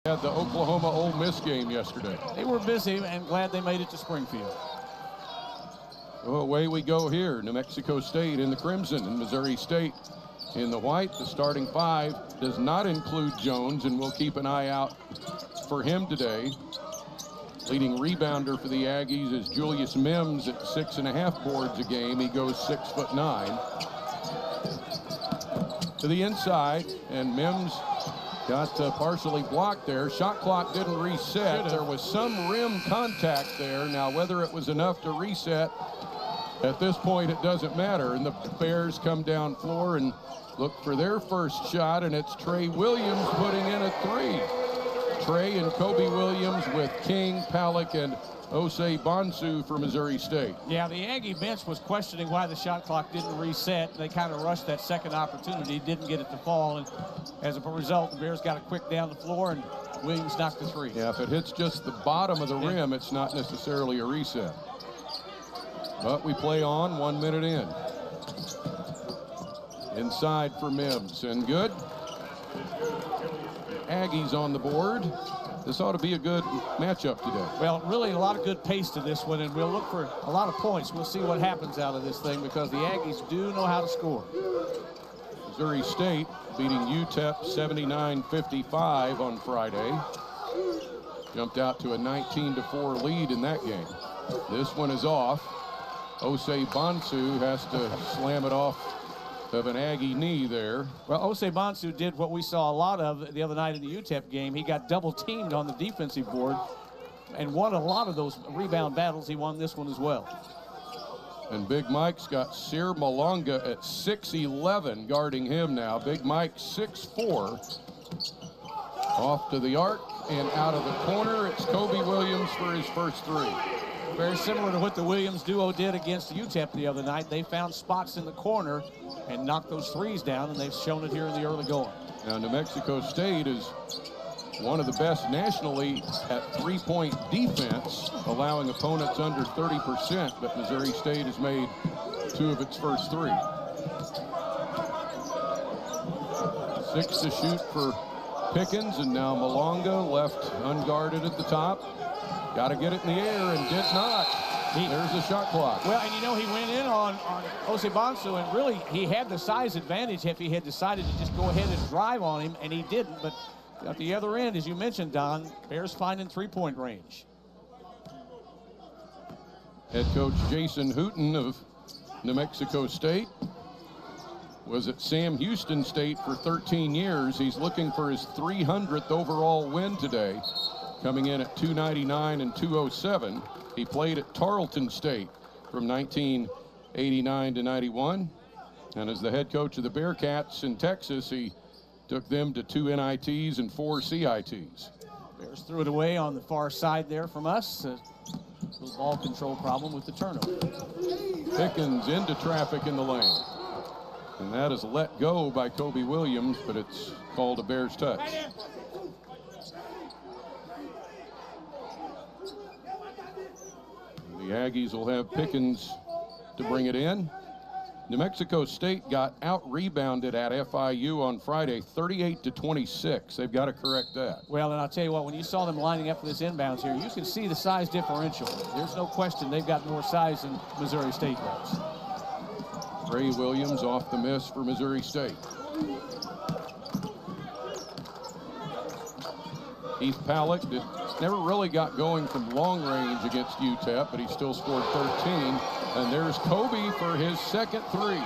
Had the Oklahoma Ole Miss game yesterday. They were busy and glad they made it to Springfield. So away we go here. New Mexico State in the crimson and Missouri State in the white. The starting five does not include Jones, and we'll keep an eye out for him today. Leading rebounder for the Aggies is Julius Mims at 6.5 boards a game. He goes 6'9". To the inside, and Mims got partially blocked there. Shot clock didn't reset. There was some rim contact there. Now, whether it was enough to reset, at this point, it doesn't matter. And the Bears come down floor and look for their first shot, and it's Trey Williams putting in a three. Trey and Kobe Williams with King, Palak, and Osei Bonsu for Missouri State. Yeah, the Aggie bench was questioning why the shot clock didn't reset. They kind of rushed that second opportunity, didn't get it to fall, and as a result, the Bears got it quick down the floor, and Williams knocked the three. Yeah, if it hits just the bottom of the rim, it's not necessarily a reset. But we play on, 1 minute in. Inside for Mims, and good. Aggies on the board. This ought to be a good matchup today. Well, really a lot of good pace to this one, and we'll look for a lot of points. We'll see what happens out of this thing because the Aggies do know how to score. Missouri State beating UTEP 79-55 on Friday. Jumped out to a 19-4 lead in that game. This one is off. Osei Bonsu has to slam it off of an Aggie knee there. Well, Osei Bonsu did what we saw a lot of the other night in the UTEP game. He got double teamed on the defensive board and won a lot of those rebound battles. He won this one as well. And Big Mike's got Sir Malonga at 6'11" guarding him now. Big Mike 6'4". Off to the arc and out of the corner. It's Kobe Williams for his first three. Very similar to what the Williams duo did against UTEP the other night. They found spots in the corner and knocked those threes down, and they've shown it here in the early going. Now, New Mexico State is one of the best nationally at three-point defense, allowing opponents under 30%, but Missouri State has made two of its first three. 6 to shoot for Pickens, and now Malonga left unguarded at the top. Got to get it in the air and did not. There's the shot clock. Well, and you know, he went in on Osei Bonsu, and really he had the size advantage if he had decided to just go ahead and drive on him, and he didn't. But at the other end, as you mentioned, Don, Bears finding three-point range. Head coach Jason Hooten of New Mexico State was at Sam Houston State for 13 years. He's looking for his 300th overall win today, coming in at 299 and 207. He played at Tarleton State from 1989 to 91. And as the head coach of the Bearcats in Texas, he took them to 2 NITs and 4 CITs. Bears threw it away on the far side there from us. A little ball control problem with the turnover. Pickens into traffic in the lane. And that is let go by Kobe Williams, but it's called a Bears touch. The Aggies will have Pickens to bring it in. New Mexico State got out-rebounded at FIU on Friday, 38-26. They've got to correct that. Well, and I'll tell you what, when you saw them lining up for this inbounds here, you can see the size differential. There's no question they've got more size than Missouri State does. Trey Williams off the miss for Missouri State. Heath Palak never really got going from long range against UTEP, but he still scored 13. And there's Kobe for his second three.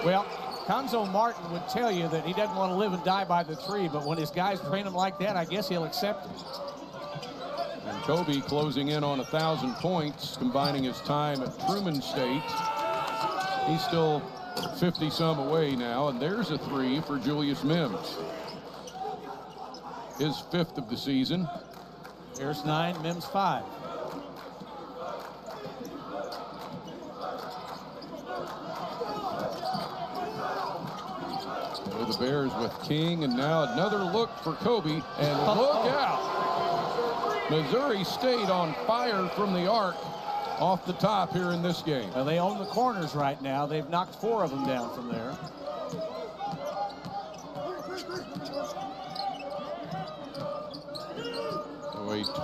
Well, Conzo Martin would tell you that he doesn't want to live and die by the three, but when his guys train him like that, I guess he'll accept it. And Kobe closing in on 1,000 points, combining his time at Truman State. He's still 50-some away now, and there's a three for Julius Mims. His 5th of the season. Bears 9, Mims 5. So the Bears with King, and now another look for Kobe, and look out. Missouri State on fire from the arc off the top here in this game. Well, they own the corners right now. They've knocked 4 of them down from there.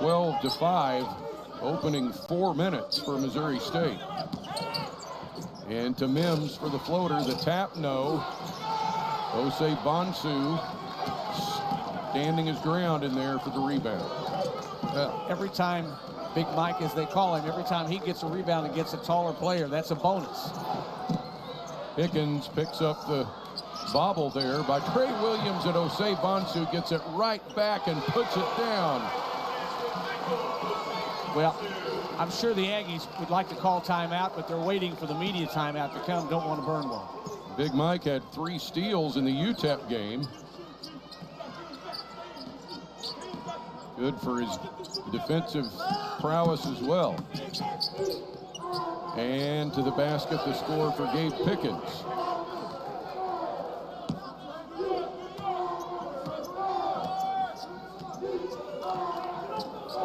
12-5, opening 4 minutes for Missouri State. And to Mims for the floater, the tap, no. Osei Bonsu standing his ground in there for the rebound. Every time Big Mike, as they call him, every time he gets a rebound and gets a taller player, that's a bonus. Pickens picks up the bobble there by Trey Williams, and Osei Bonsu gets it right back and puts it down. Well, I'm sure the Aggies would like to call timeout, but they're waiting for the media timeout to come. Don't want to burn one. Big Mike had 3 steals in the UTEP game. Good for his defensive prowess as well. And to the basket, the score for Gabe Pickens.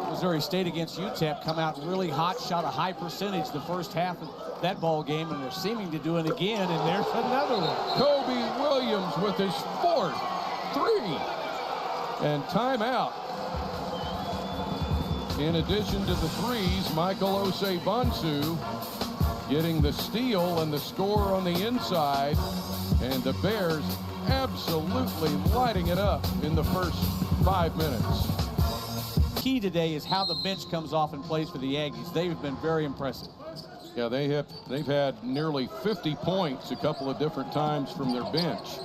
Missouri State against UTEP come out really hot, shot a high percentage the first half of that ball game, and they're seeming to do it again, and there's another one. Kobe Williams with his 4th 3. And timeout. In addition to the 3s, Michael Osei Bonsu getting the steal and the score on the inside, and the Bears absolutely lighting it up in the first 5 minutes. Key today is how the bench comes off and plays for the Aggies. They've been very impressive. Yeah, they've had nearly 50 points a couple of different times from their bench.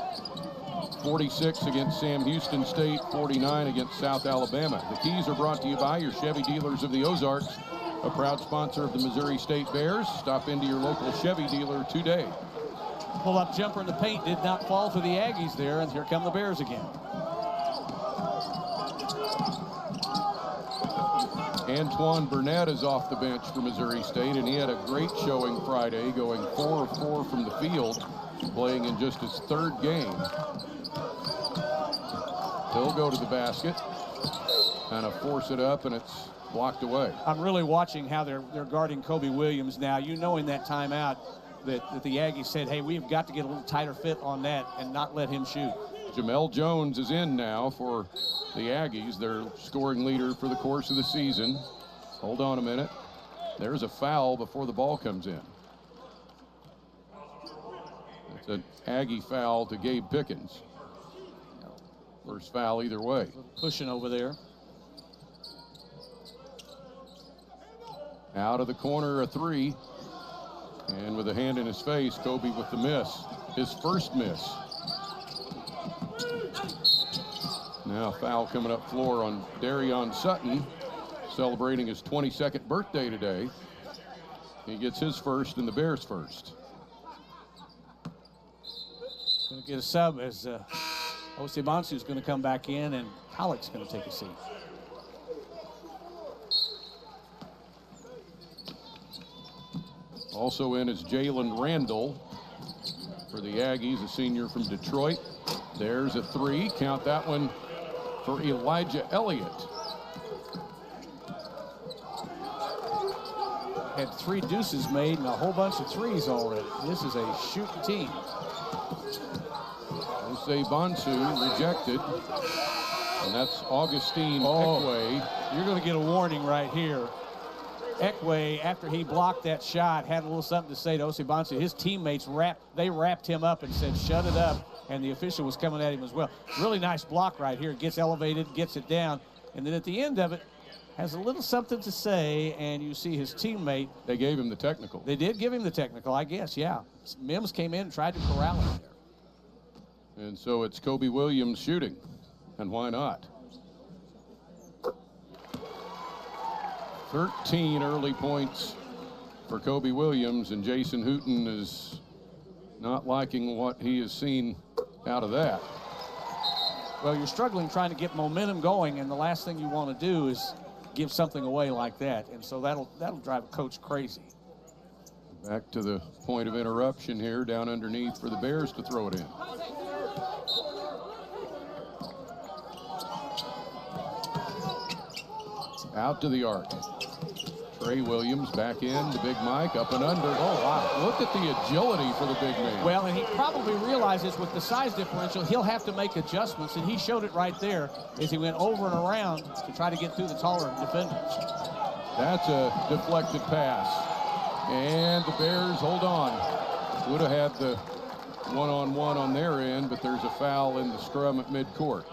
46 against Sam Houston State, 49 against South Alabama. The keys are brought to you by your Chevy dealers of the Ozarks, a proud sponsor of the Missouri State Bears. Stop into your local Chevy dealer today. Pull-up jumper in the paint did not fall for the Aggies there, and here come the Bears again. Antoine Burnett is off the bench for Missouri State, and he had a great showing Friday, going 4 of 4 from the field, playing in just his 3rd game. He'll go to the basket, kind of force it up, and it's blocked away. I'm really watching how they're guarding Kobe Williams now. You know, in that timeout that the Aggies said, hey, we've got to get a little tighter fit on that and not let him shoot. Jamel Jones is in now for the Aggies, their scoring leader for the course of the season. Hold on a minute. There's a foul before the ball comes in. It's an Aggie foul to Gabe Pickens. First foul either way. Pushing over there. Out of the corner, a 3. And with a hand in his face, Kobe with the miss. His first miss. Now foul coming up floor on Darion Sutton, celebrating his 22nd birthday today. He gets his first and the Bears' first. Going to get a sub as Osei Bonsu is going to come back in, and Halleck's going to take a seat. Also in is Jalen Randall for the Aggies, a senior from Detroit. There's a 3. Count that one for Elijah Elliott. Had 3 deuces made and a whole bunch of 3s already. This is a shooting team. Osei Bonsu rejected. And that's Augustine Ekwe. You're going to get a warning right here. Ekwe, after he blocked that shot, had a little something to say to Osei Bonsu. His teammates wrapped him up and said, shut it up. And the official was coming at him as well. Really nice block right here. Gets elevated, gets it down. And then at the end of it, has a little something to say, and you see his teammate. They gave him the technical. They did give him the technical, I guess, yeah. Mims came in and tried to corral him there. And so it's Kobe Williams shooting. And why not? 13 early points for Kobe Williams, and Jason Hooten is not liking what he has seen out of that. Well, you're struggling trying to get momentum going, and the last thing you want to do is give something away like that, and so that'll drive a coach crazy. Back to the point of interruption here, down underneath for the Bears to throw it in. Out to the arc. Trey Williams back in to Big Mike, up and under. Oh, wow. Look at the agility for the big man. Well, and he probably realizes with the size differential, he'll have to make adjustments, and he showed it right there as he went over and around to try to get through the taller defenders. That's a deflected pass. And the Bears hold on. Would have had the one-on-one on their end, but there's a foul in the scrum at midcourt.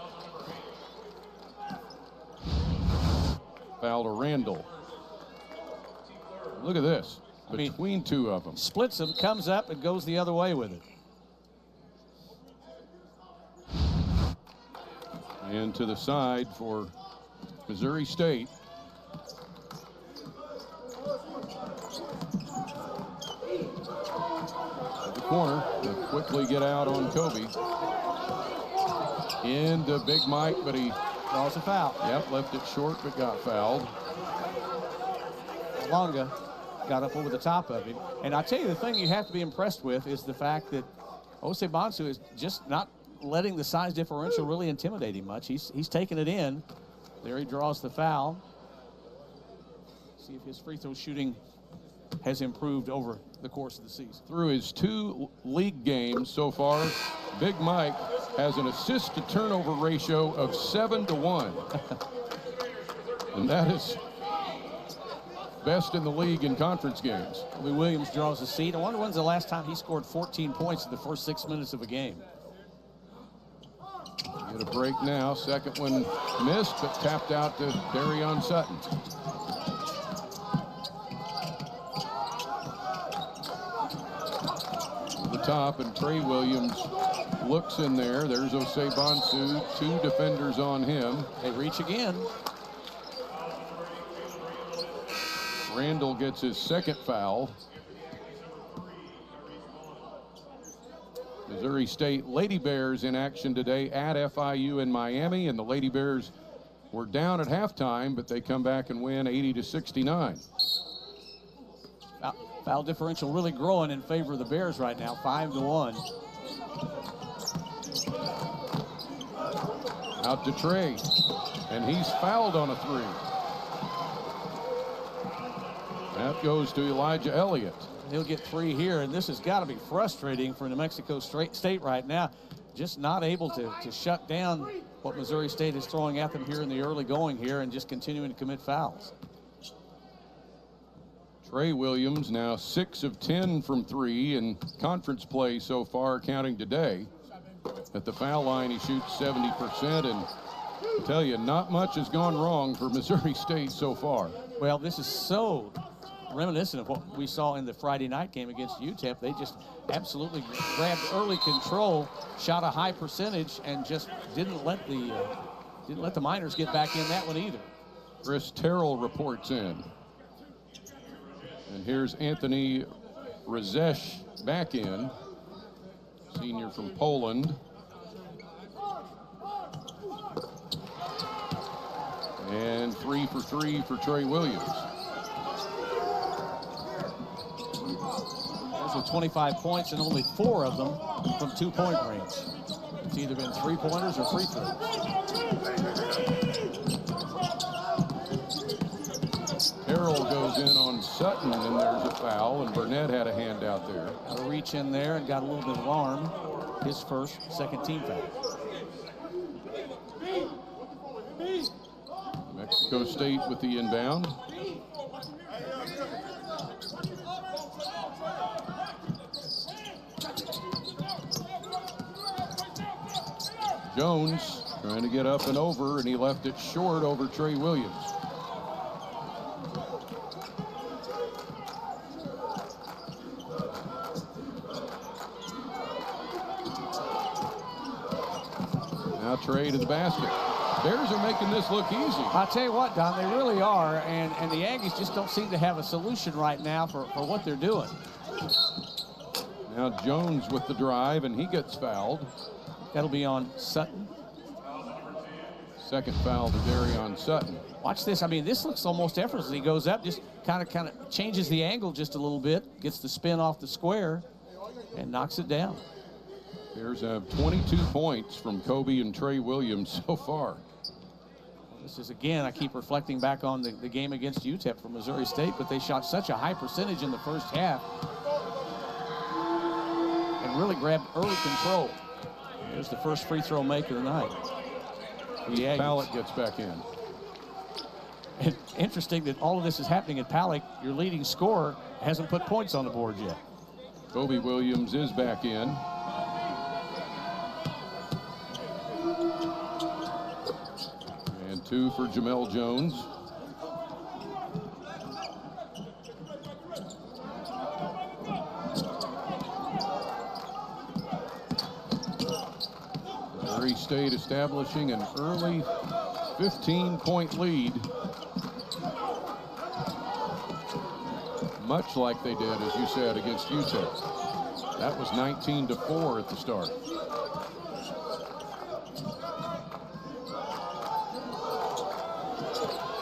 Foul to Randall. Look at this. Between two of them. Splits them, comes up, and goes the other way with it. And to the side for Missouri State. At the corner, to quickly get out on Kobe. Into Big Mike, but he draws a foul. Yep, left it short, but got fouled. Longa got up over the top of him. And I tell you, the thing you have to be impressed with is the fact that Osei Bonsu is just not letting the size differential really intimidate him much. He's taking it in. There he draws the foul. See if his free throw shooting has improved over the course of the season. Through his 2 league games so far, Big Mike has an assist to turnover ratio of 7-1. And that is best in the league in conference games. Williams draws a seat. I wonder when's the last time he scored 14 points in the first 6 minutes of a game. Get a break now. Second one missed, but tapped out to Darion Sutton. To the top, and Trey Williams looks in there. There's Osei Bonsu. 2 defenders on him. They reach again. Randall gets his second foul. Missouri State Lady Bears in action today at FIU in Miami, and the Lady Bears were down at halftime, but they come back and win 80-69. Foul differential really growing in favor of the Bears right now, 5-1. Out to Trey, and he's fouled on a 3. That goes to Elijah Elliott. He'll get 3 here, and this has got to be frustrating for New Mexico State right now. Just not able to shut down what Missouri State is throwing at them here in the early going here and just continuing to commit fouls. Trey Williams now 6 of 10 from 3 in conference play so far, counting today. At the foul line, he shoots 70%, and I tell you, not much has gone wrong for Missouri State so far. Well, this is so reminiscent of what we saw in the Friday night game against UTEP. They just absolutely grabbed early control, shot a high percentage, and just didn't let the Miners get back in that one either. Chris Terrell reports in. And here's Anthony Rzesz back in, senior from Poland. And 3 for 3 for Trey Williams. Those are 25 points, and only 4 of them from 2-point range. It's either been 3-pointers or free throws. Terrell goes in on Sutton, and there's a foul, and Burnett had a hand out there. Got a reach in there and got a little bit of alarm. His second team foul. Mexico State with the inbound. Jones trying to get up and over, and he left it short over Trey Williams. Now Trey to the basket. Bears are making this look easy. I'll tell you what, Don, they really are, and the Aggies just don't seem to have a solution right now for what they're doing. Now Jones with the drive, and he gets fouled. That'll be on Sutton. Second foul to Darion Sutton. Watch this. I mean, this looks almost effortless. He goes up, just kind of changes the angle just a little bit, gets the spin off the square, and knocks it down. Bears have 22 points from Kobe and Trey Williams so far. This is, again, I keep reflecting back on the game against UTEP for Missouri State, but they shot such a high percentage in the first half and really grabbed early control. Here's the first free throw make of the night. Pallett gets back in. And interesting that all of this is happening at Pallett. Your leading scorer hasn't put points on the board yet. Kobe Williams is back in. And 2 for Jamel Jones. Missouri State establishing an early 15-point lead, much like they did, as you said, against UTEP. That was 19-4 at the start.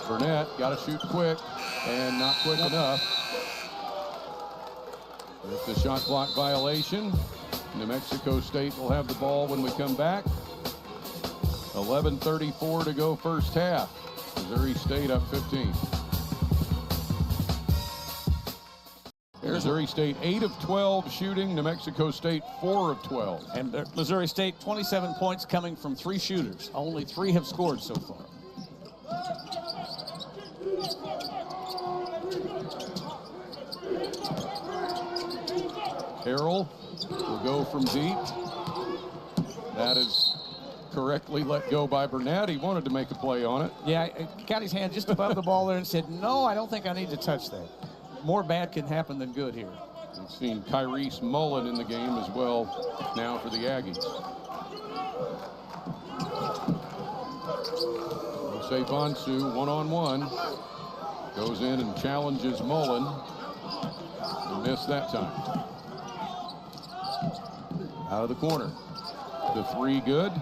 Burnett got to shoot quick, and not quick enough. With the shot clock violation, New Mexico State will have the ball when we come back. 11:34 to go first half. Missouri State up 15. Missouri State 8 of 12 shooting. New Mexico State 4 of 12. And Missouri State 27 points coming from 3 shooters. Only 3 have scored so far. Carroll will go from deep. That is correctly let go by Burnett. He wanted to make a play on it. Yeah, he got his hand just above the ball there and said, no, I don't think I need to touch that. More bad can happen than good here. We've seen Kyrese Mullen in the game as well now for the Aggies. Jose Bonsu, one-on-one, goes in and challenges Mullen. And missed that time. Out of the corner. The 3 good.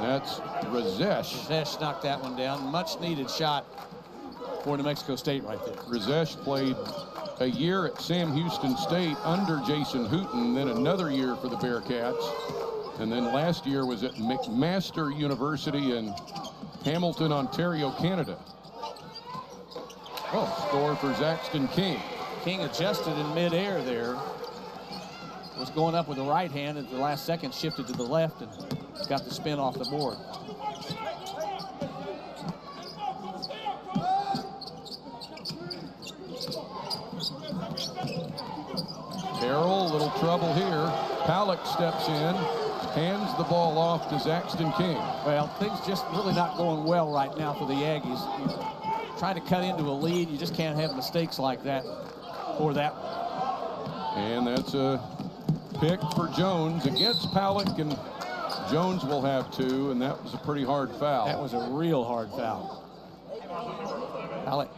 That's Razesh. Razesh knocked that one down. Much needed shot for New Mexico State right there. Razesh played a year at Sam Houston State under Jason Hooten, then another year for the Bearcats. And then last year was at McMaster University in Hamilton, Ontario, Canada. Oh, score for Zaxton King. King adjusted in midair there. Was going up with the right hand at the last second, shifted to the left and got the spin off the board. Carroll, a little trouble here. Pallett steps in, hands the ball off to Zaxton King. Well, things just really not going well right now for the Aggies. Trying to cut into a lead, you just can't have mistakes like that or that one. And that's a pick for Jones against Pallett, and Jones will have 2, and that was a pretty hard foul. That was a real hard foul. Pallett.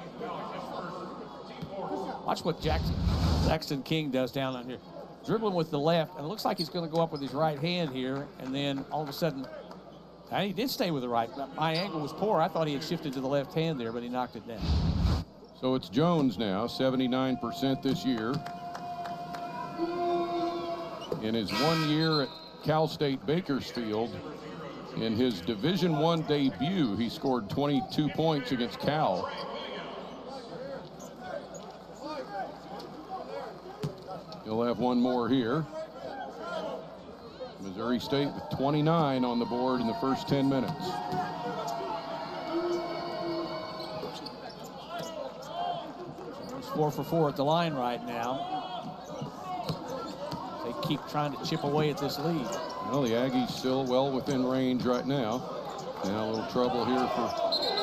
Watch what Zaxton King does down on here. Dribbling with the left, and it looks like he's going to go up with his right hand here, and then all of a sudden, and he did stay with the right. My angle was poor. I thought he had shifted to the left hand there, but he knocked it down. So it's Jones now, 79% this year. In his 1 year at Cal State Bakersfield, in his Division I debut, he scored 22 points against Cal. He'll have 1 more here. Missouri State with 29 on the board in the first 10 minutes. It's 4 for 4 at the line right now. They keep trying to chip away at this lead. Well, the Aggies still well within range right now. Now a little trouble here for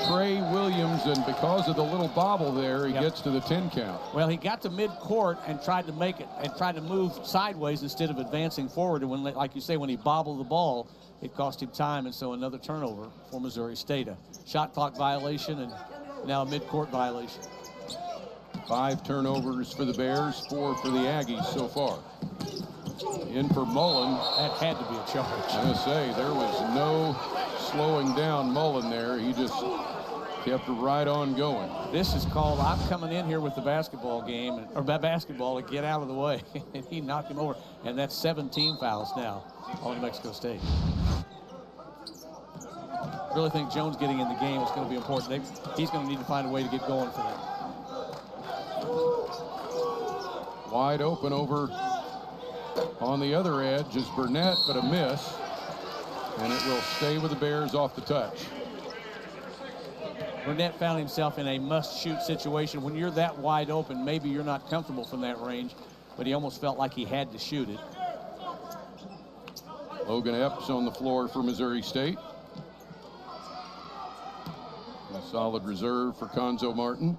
Trey Williams, and because of the little bobble there, he gets to the 10 count. Well, he got to midcourt and tried to make it, and tried to move sideways instead of advancing forward. And when, like you say, when he bobbled the ball, it cost him time, and so another turnover for Missouri State. A shot clock violation and now a midcourt violation. 5 turnovers for the Bears, 4 for the Aggies so far. In for Mullen. That had to be a charge. I'm going to say, there was no slowing down Mullen there. He just kept right on going. This is called, I'm coming in here with the basketball game, or basketball to get out of the way. And he knocked him over. And that's 17 fouls now on New Mexico State. really think Jones getting in the game is going to be important. He's going to need to find a way to get going for them. Wide open over on the other edge is Burnett, but a miss. And it will stay with the Bears off the touch. Burnett found himself in a must-shoot situation. When you're that wide open, maybe you're not comfortable from that range, but he almost felt like he had to shoot it. Logan Epps on the floor for Missouri State. A solid reserve for Conzo Martin.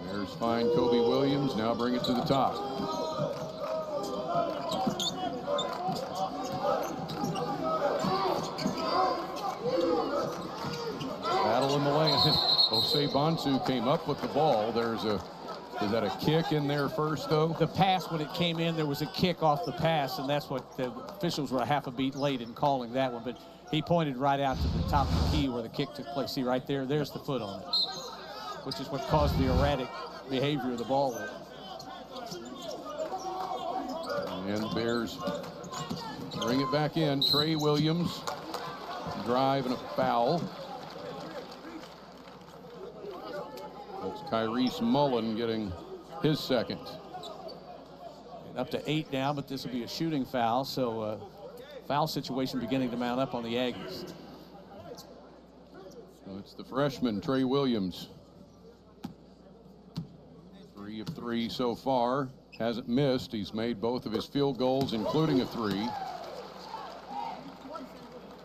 Bears find Kobe Williams, now bring it to the top. Battle in the lane. Osei Bonsu came up with the ball. Is that a kick in there first, though? The pass, when it came in, there was a kick off the pass, and that's what the officials were a half a beat late in calling that one. But he pointed right out to the top of the key where the kick took place. See, right there, there's the foot on it, which is what caused the erratic behavior of the ball there. And the Bears bring it back in. Trey Williams, drive and a foul. It's Kyrese Mullen getting his second. And up to 8 now, but this will be a shooting foul, so foul situation beginning to mount up on the Aggies. So it's the freshman, Trey Williams. 3 of 3 so far. Hasn't missed. He's made both of his field goals, including a 3.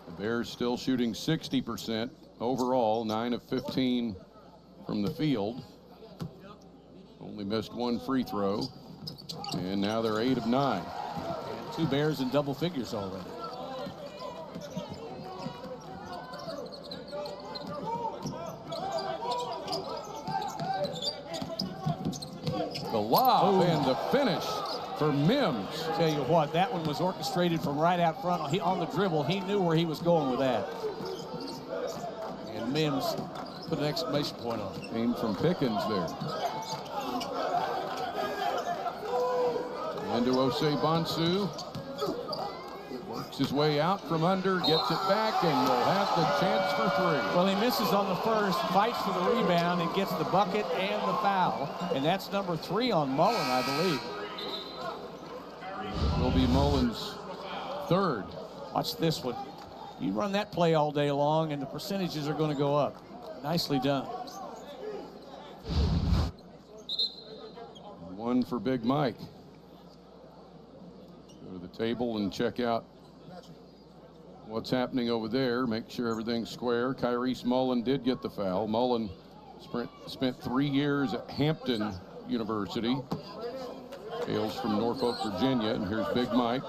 The Bears still shooting 60% overall, 9 of 15 from the field. Only missed 1 free throw. And now they're 8 of 9. And 2 Bears in double figures already. The lob and the finish for Mims. Tell you what, that one was orchestrated from right out front. On the dribble, he knew where he was going with that. And Mims put an exclamation point on it. Came from Pickens there. Into Osei Bonsu. Works his way out from under, gets it back, and will have the chance for 3. Well, he misses on the first, fights for the rebound, and gets the bucket and the foul. And that's number 3 on Mullen, I believe. It will be Mullen's 3rd. Watch this one. You run that play all day long, and the percentages are going to go up. Nicely done. 1 for Big Mike. Go to the table and check out what's happening over there. Make sure everything's square. Kyrese Mullen did get the foul. Mullen spent 3 years at Hampton University. Hails from Norfolk, Virginia. And here's Big Mike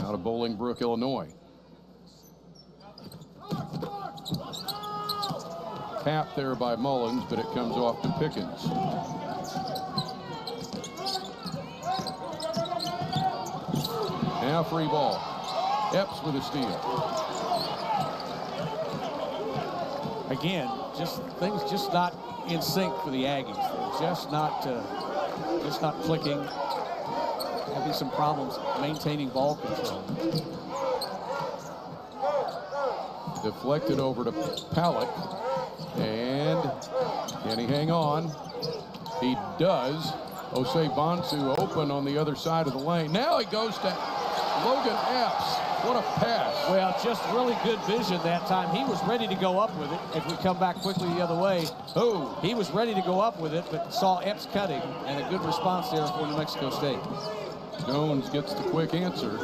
out of Bolingbrook, Illinois. Tap there by Mullins, but it comes off to Pickens. Now free ball. Epps with a steal. Again, things just not in sync for the Aggies. They're just not clicking. Having some problems maintaining ball control. Deflected over to Palick. And can he hang on? He does. Osei Bonsu open on the other side of the lane. Now he goes to Logan Epps. What a pass. Well, just really good vision that time. He was ready to go up with it. If we come back quickly the other way, he was ready to go up with it, but saw Epps cutting, and a good response there for New Mexico State. Jones gets the quick answer.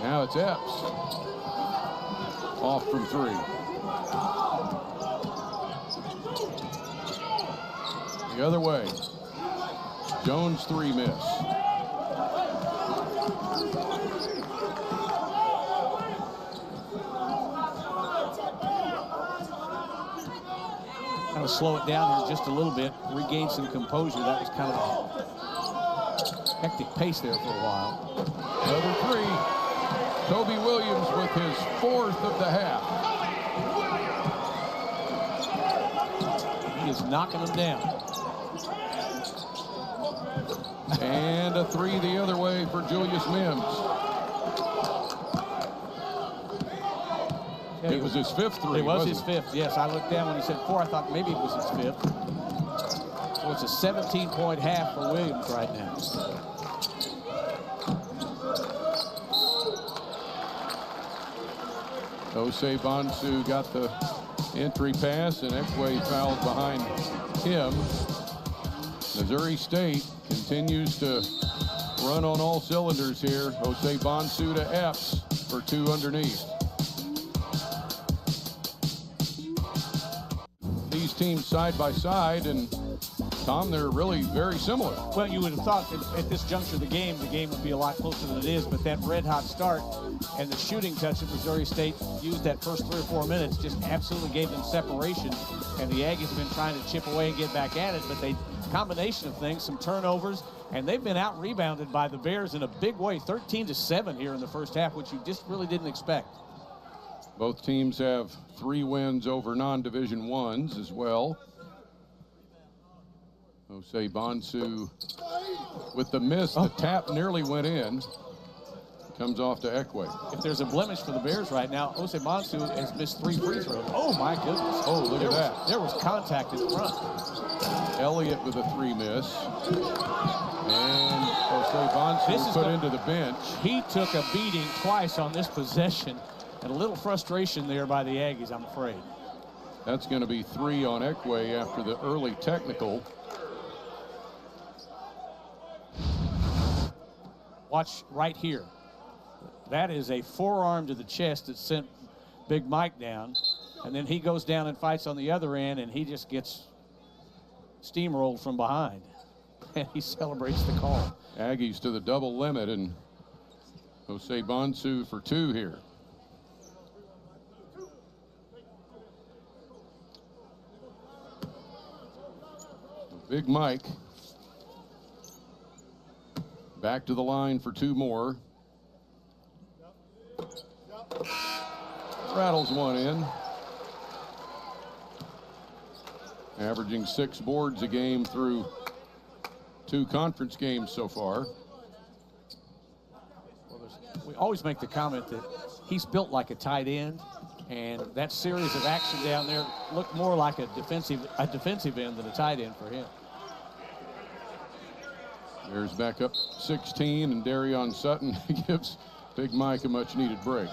Now it's Epps. Off from 3. The other way. Jones 3 miss. Kind of slow it down here just a little bit, regain some composure. That was kind of a hectic pace there for a while. Another 3. Kobe Williams with his 4th of the half. He is knocking them down. And a three the other way for Julius Mims. It was his fifth three. It was his fifth, yes. I looked down when he said 4. I thought maybe it was his fifth. So it's a 17-point half for Williams right now. Osei Bonsu got the entry pass, and Ekwe fouled behind him. Missouri State continues to run on all cylinders here. Osei Bonsu to Epps for 2 underneath. These teams side by side, and Tom, they're really very similar. Well, you would have thought that at this juncture of the game would be a lot closer than it is, but that red-hot start and the shooting touch that Missouri State used that first 3 or 4 minutes just absolutely gave them separation, and the Aggies have been trying to chip away and get back at it, but combination of things, some turnovers, and they've been out-rebounded by the Bears in a big way, 13-7 here in the first half, which you just really didn't expect. Both teams have 3 wins over non-Division I's as well. Osei Bonsu with the miss. The tap nearly went in. Comes off to Ekwe. If there's a blemish for the Bears right now, Osei Bonsu has missed 3 free throws. Oh, my goodness. Oh, look at that. There was contact in front. Elliott with a 3 miss. And Osei Bonsu put into the bench. He took a beating twice on this possession. And a little frustration there by the Aggies, I'm afraid. That's going to be 3 on Ekwe after the early technical. Watch right here. That is a forearm to the chest that sent Big Mike down. And then he goes down and fights on the other end, and he just gets steamrolled from behind. And he celebrates the call. Aggies to the double limit, and Osei Bonsu for 2 here. Big Mike back to the line for 2 more. Rattles one in. Averaging 6 boards a game through 2 conference games so far. Well, we always make the comment that he's built like a tight end, and that series of action down there looked more like a defensive end than a tight end for him. Bears back up 16, and Darion Sutton gives Big Mike a much-needed break.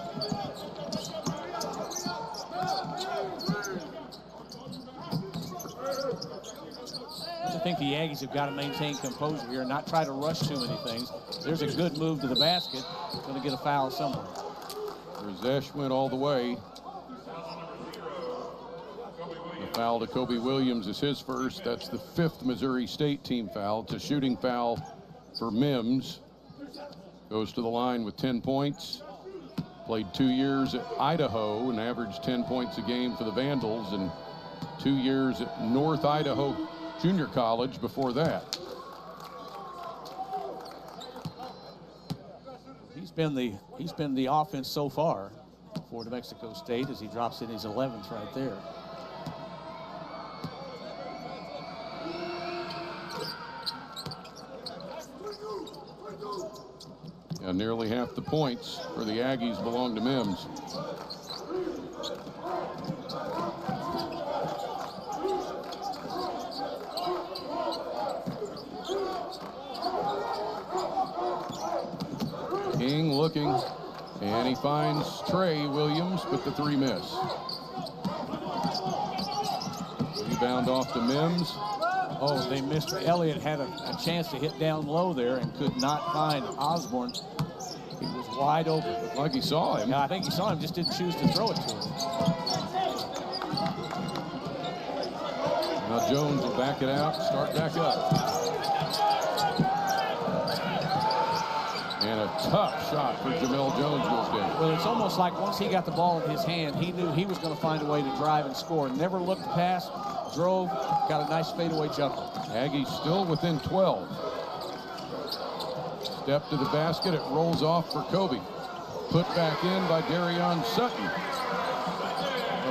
I think the Aggies have got to maintain composure here and not try to rush too many things. There's a good move to the basket. Going to get a foul somewhere. Razesh went all the way. The foul to Kobe Williams is his first. That's the 5th Missouri State team foul. It's a shooting foul for Mims. Goes to the line with 10 points. Played 2 years at Idaho and averaged 10 points a game for the Vandals, and 2 years at North Idaho Junior College before that. He's been the offense so far for New Mexico State as he drops in his 11th right there. Yeah, nearly half the points for the Aggies belong to Mims. King looking, and he finds Trey Williams, but the 3 miss. Rebound off to Mims. Oh, they missed. Elliott had a chance to hit down low there and could not find Osborne. He was wide open. Like he saw him. Yeah, I think he saw him, just didn't choose to throw it to him. Now Jones will back it out, start back up. And a tough shot for Jamel Jones goes down. Well, it's almost like once he got the ball in his hand, he knew he was going to find a way to drive and score. Never looked past, drove, got a nice fadeaway jumper. Aggies still within 12. Step to the basket, it rolls off for Kobe. Put back in by Darion Sutton.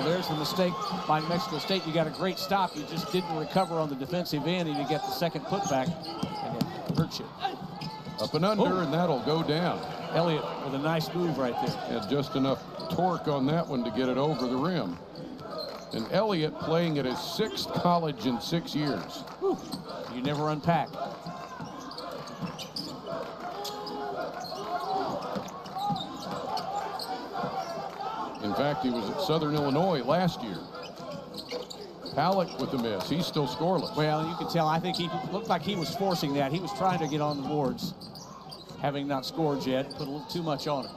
Well, there's the mistake by New Mexico State. You got a great stop. You just didn't recover on the defensive end, and you get the second putback, and it hurts you. Up and under, and that'll go down. Elliott with a nice move right there. Had just enough torque on that one to get it over the rim. And Elliott playing at his 6th college in 6 years. Whew. You never unpack. In fact, he was at Southern Illinois last year. Halleck with the miss. He's still scoreless. Well, you can tell. I think he looked like he was forcing that. He was trying to get on the boards, having not scored yet. Put a little too much on it.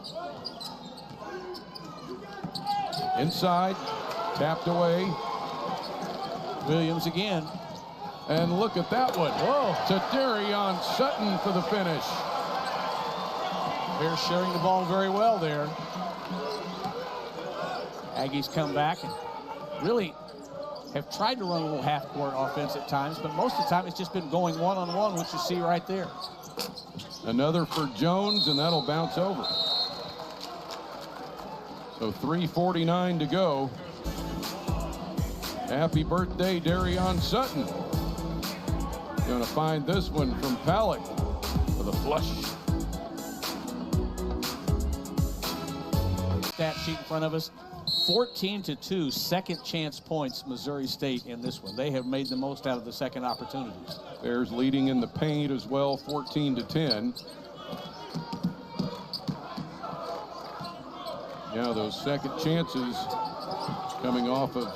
Inside, tapped away. Williams again. And look at that one. Whoa. To Darion Sutton for the finish. Bears sharing the ball very well there. Aggies come back and really have tried to run a little half-court offense at times, but most of the time it's just been going one-on-one, which you see right there. Another for Jones, and that'll bounce over. So 3:49 to go. Happy birthday, Darion Sutton. Gonna find this one from Halleck for the flush. Stat sheet in front of us. 14-2 second chance points, Missouri State in this one. They have made the most out of the second opportunities. Bears leading in the paint as well, 14-10. Now those second chances coming off of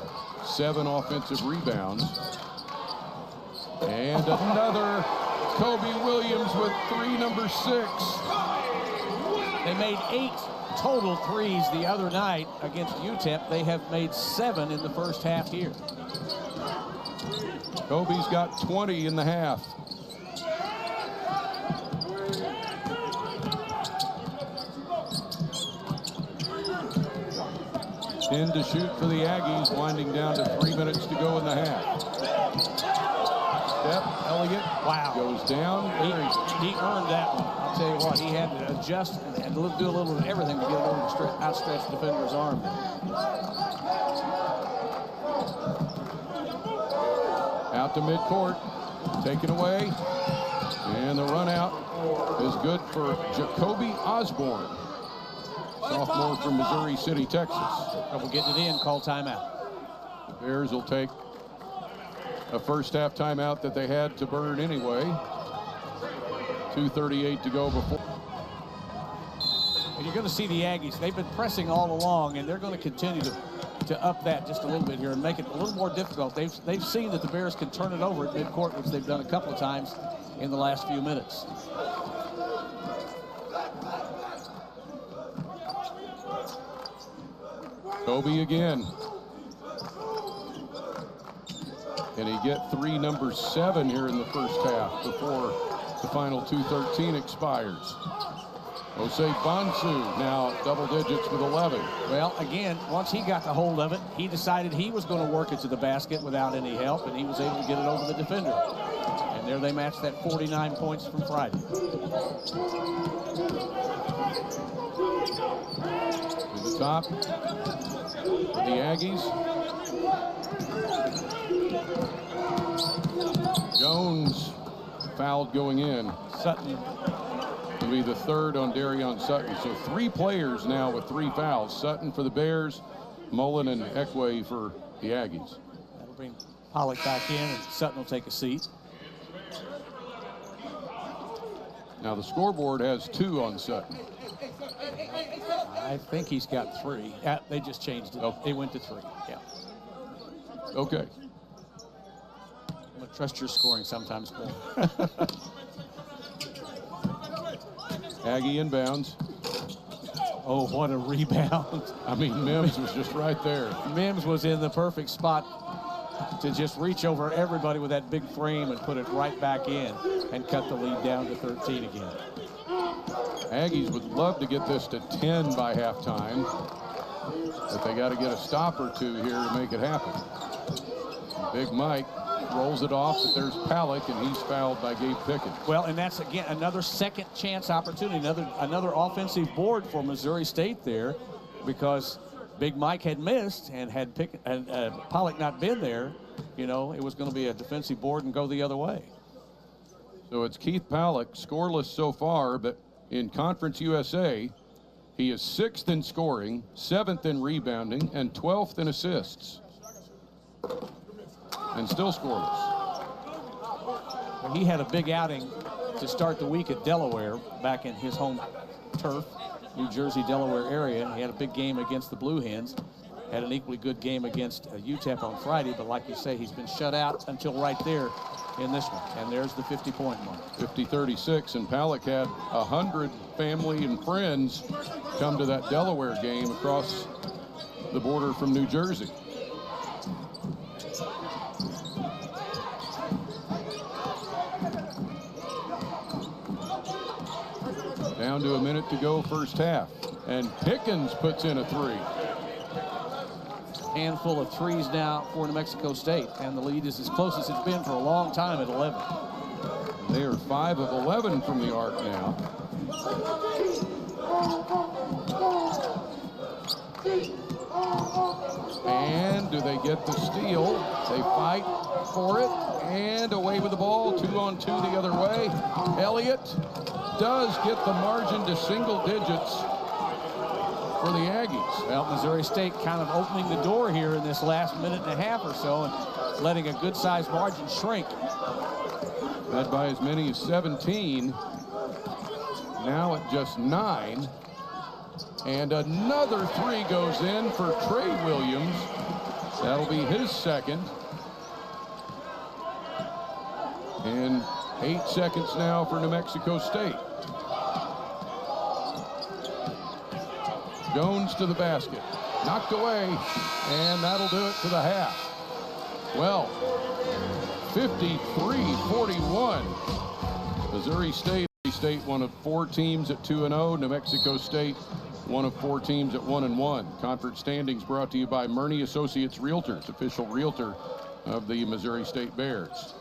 7 offensive rebounds. And another Kobe Williams with 3, number 6. They made 8 total threes the other night against UTEP. They have made 7 in the first half here. Kobe's got 20 in the half. In to shoot for the Aggies, winding down to 3 minutes to go in the half. Step, Elliott, wow, goes down. He earned that one. I'll tell you what, he had to adjust and do a little of everything to get over the outstretched defender's arm. Out to midcourt, taken away, and the run out is good for Jacoby Osborne, sophomore from Missouri City, Texas. We'll get it in, call timeout. The Bears will take a first half timeout that they had to burn anyway. 2:38 to go before. And you're going to see the Aggies. They've been pressing all along, and they're going to continue to up that just a little bit here and make it a little more difficult. They've seen that the Bears can turn it over at midcourt, which they've done a couple of times in the last few minutes. Kobe again. Can he get 3, number 7 here in the first half before the final 2:13 expires? Jose Bonsu now double digits with 11. Well, again, once he got the hold of it, he decided he was going to work it to the basket without any help, and he was able to get it over the defender. And there they matched that 49 points from Friday. To the top for the Aggies. Jones fouled going in. Sutton will be the 3rd on Darion Sutton. So 3 players now with 3 fouls. Sutton for the Bears, Mullen and Ekwe for the Aggies. That'll bring Pollock back in, and Sutton will take a seat. Now the scoreboard has 2 on Sutton. I think he's got 3. Yeah, they just changed it. Oh. They went to 3. Yeah. Okay. I'm going to trust your scoring sometimes, Bill. Aggie inbounds. Oh, what a rebound. I mean, Mims was just right there. Mims was in the perfect spot to just reach over everybody with that big frame and put it right back in and cut the lead down to 13 again. Aggies would love to get this to 10 by halftime, but they got to get a stop or 2 here to make it happen. Big Mike rolls it off, but there's Palak, and he's fouled by Gabe Pickens. Well, and that's, again, another second chance opportunity, another offensive board for Missouri State there, because Big Mike had missed and had Pollock not been there, you know, it was going to be a defensive board and go the other way. So it's Keith Pollock, scoreless so far, but in Conference USA, he is 6th in scoring, 7th in rebounding, and 12th in assists. And still scoreless. He had a big outing to start the week at Delaware, back in his home turf, New Jersey, Delaware area. He had a big game against the Blue Hens. Had an equally good game against UTEP on Friday, but like you say, he's been shut out until right there in this one. And there's the 50-point mark. 50-36, and Pollock had 100 family and friends come to that Delaware game across the border from New Jersey. Down to a minute to go, first half. And Pickens puts in a 3. Handful of threes now for New Mexico State, and the lead is as close as it's been for a long time at 11. They are 5 of 11 from the arc now. And do they get the steal? They fight for it, and away with the ball. 2-on-2 the other way. Elliott does get the margin to single digits for the Aggies. Well, Missouri State kind of opening the door here in this last minute and a half or so and letting a good-sized margin shrink. Led by as many as 17. Now at just 9. And another 3 goes in for Trey Williams. That'll be his second. And 8 seconds now for New Mexico State. Jones to the basket. Knocked away, and that'll do it for the half. Well, 53-41. Missouri State, one of 4 teams at 2-0. New Mexico State, one of 4 teams at 1-1. Conference standings brought to you by Murney Associates Realtors, official realtor of the Missouri State Bears.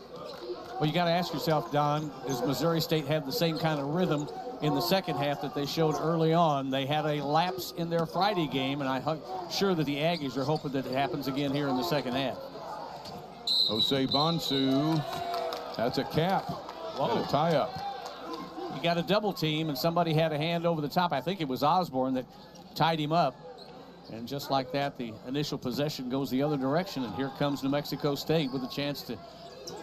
Well, you got to ask yourself, Don, does Missouri State have the same kind of rhythm in the second half that they showed early on? They had a lapse in their Friday game, and I'm sure that the Aggies are hoping that it happens again here in the second half. Jose Bonsu, that's a cap. Whoa. A tie-up. He got a double team, and somebody had a hand over the top. I think it was Osborne that tied him up. And just like that, the initial possession goes the other direction, and here comes New Mexico State with a chance to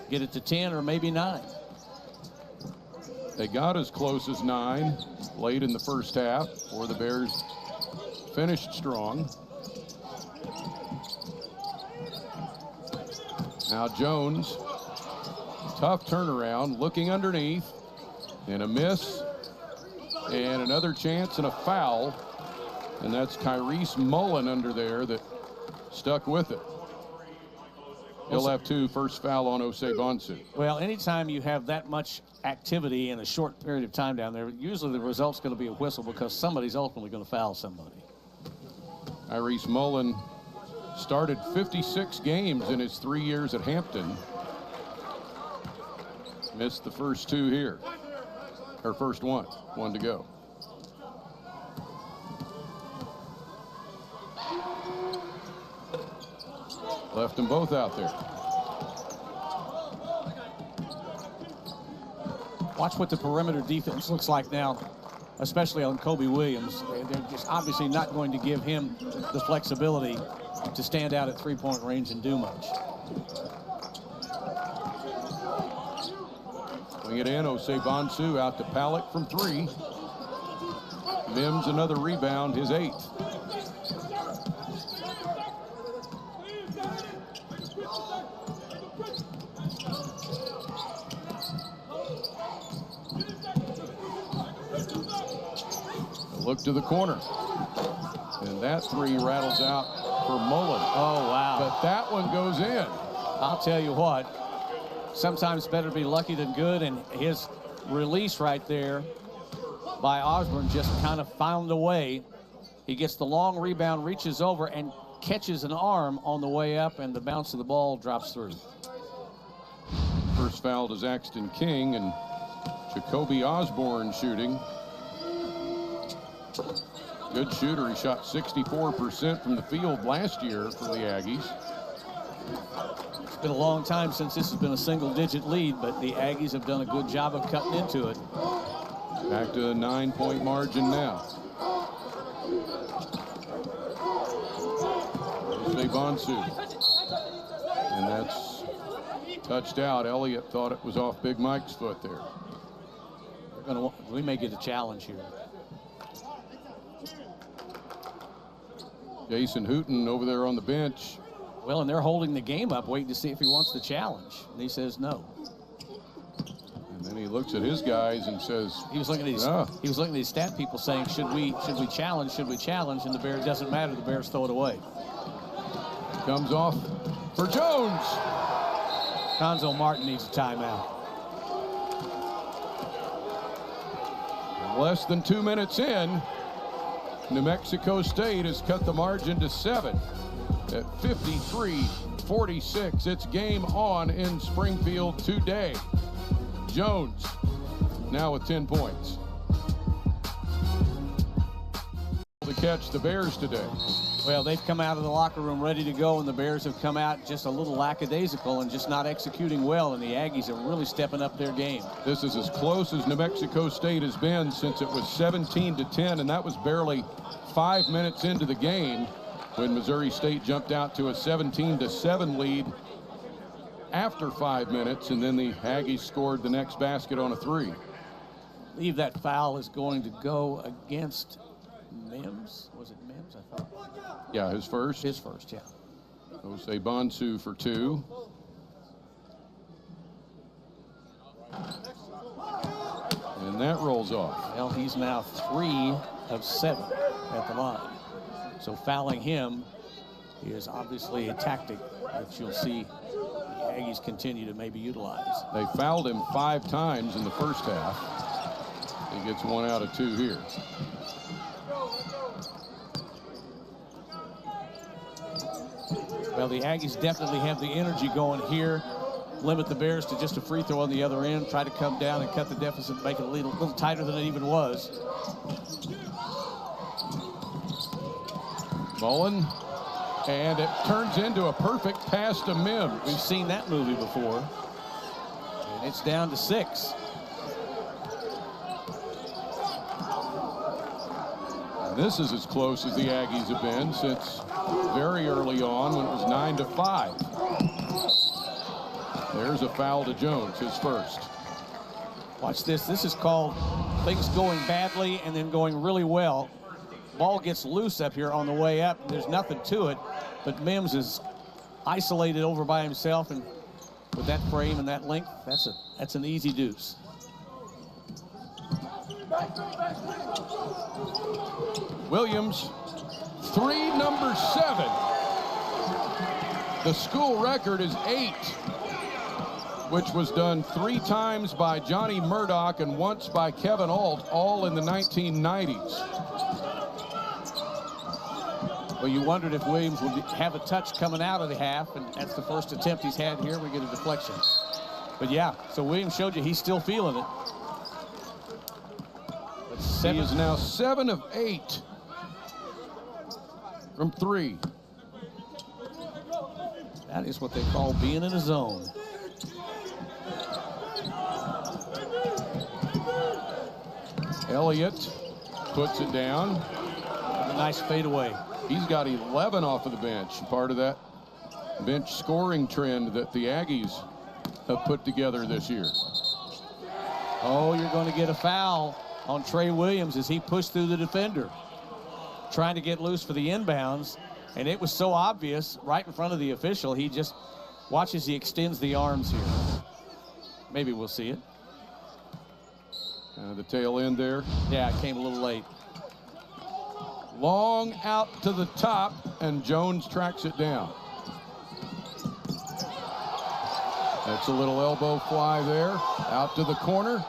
get it to 10 or maybe 9. They got as close as 9 late in the first half, or the Bears finished strong. Now Jones, tough turnaround, looking underneath, and a miss, and another chance and a foul. And that's Kyrese Mullen under there that stuck with it. He'll have 2, first foul on Jose Bonsu. Well, anytime you have that much activity in a short period of time down there, usually the result's going to be a whistle because somebody's ultimately going to foul somebody. Kyrese Mullen started 56 games in his 3 years at Hampton. Missed the first 2 here. Or first one to go. Left them both out there. Watch what the perimeter defense looks like now, especially on Kobe Williams. They're just obviously not going to give him the flexibility to stand out at 3-point range and do much. Bring it in, Jose Bonsu out to Pollock from 3. Mims another rebound, his 8th. Look to the corner. And that 3 rattles out for Mullen. Oh, wow. But that one goes in. I'll tell you what, sometimes better to be lucky than good, and his release right there by Osborne just kind of found a way. He gets the long rebound, reaches over, and catches an arm on the way up, and the bounce of the ball drops through. First foul to Zaxton King, and Jacoby Osborne shooting. Good shooter. He shot 64% from the field last year for the Aggies. It's been a long time since this has been a single-digit lead, but the Aggies have done a good job of cutting into it. Back to a 9-point margin now. Jose Bonsu. And that's touched out. Elliott thought it was off Big Mike's foot there. We may get a challenge here. Jason Hooten over there on the bench. Well, and they're holding the game up, waiting to see if he wants the challenge. And he says no. And then he looks at his guys and says, he was looking at his, no. He was looking at his stat people saying, should we challenge? Should we challenge? And the Bears, doesn't matter. The Bears throw it away. Comes off for Jones. Conzo Martin needs a timeout. Less than 2 minutes in, New Mexico State has cut the margin to 7 at 53-46. It's game on in Springfield today. Jones now with 10 points. To catch the Bears today. Well, they've come out of the locker room ready to go, and the Bears have come out just a little lackadaisical and just not executing well, and the Aggies are really stepping up their game. This is as close as New Mexico State has been since it was 17-10, and that was barely 5 minutes into the game when Missouri State jumped out to a 17-7 lead after 5 minutes, and then the Aggies scored the next basket on a 3. I believe that foul is going to go against Mims. Was it Mims? I thought. Yeah, his first. His first, yeah. Jose Bonsu for 2. And that rolls off. Well, he's now 3 of 7 at the line. So fouling him is obviously a tactic that you'll see the Aggies continue to maybe utilize. They fouled him 5 times in the first half. He gets 1 out of 2 here. Well, the Aggies definitely have the energy going here. Limit the Bears to just a free throw on the other end. Try to come down and cut the deficit, make it a little tighter than it even was. Mullen, and it turns into a perfect pass to Mims. We've seen that movie before. And it's down to 6. And this is as close as the Aggies have been since very early on when it was 9-5. There's a foul to Jones, his first. Watch this. This is called things going badly and then going really well. Ball gets loose up here on the way up. There's nothing to it, but Mims is isolated over by himself, and with that frame and that length, that's an easy deuce. Williams, 3, number 7. The school record is 8, which was done 3 times by Johnny Murdoch and once by Kevin Alt, all in the 1990s. Well, you wondered if Williams would have a touch coming out of the half, and that's the first attempt he's had here. We get a deflection. But yeah, so Williams showed you he's still feeling it. But He is now 7 of 8 from 3. That is what they call being in a zone. Elliott puts it down. A nice fadeaway. He's got 11 off of the bench, part of that bench scoring trend that the Aggies have put together this year. Oh, you're going to get a foul on Trey Williams as he pushed through the defender, trying to get loose for the inbounds, and it was so obvious right in front of the official. He just watches, he extends the arms here. Maybe we'll see it. The tail end there. Yeah, it came a little late. Long out to the top, and Jones tracks it down. That's a little elbow fly there. Out to the corner.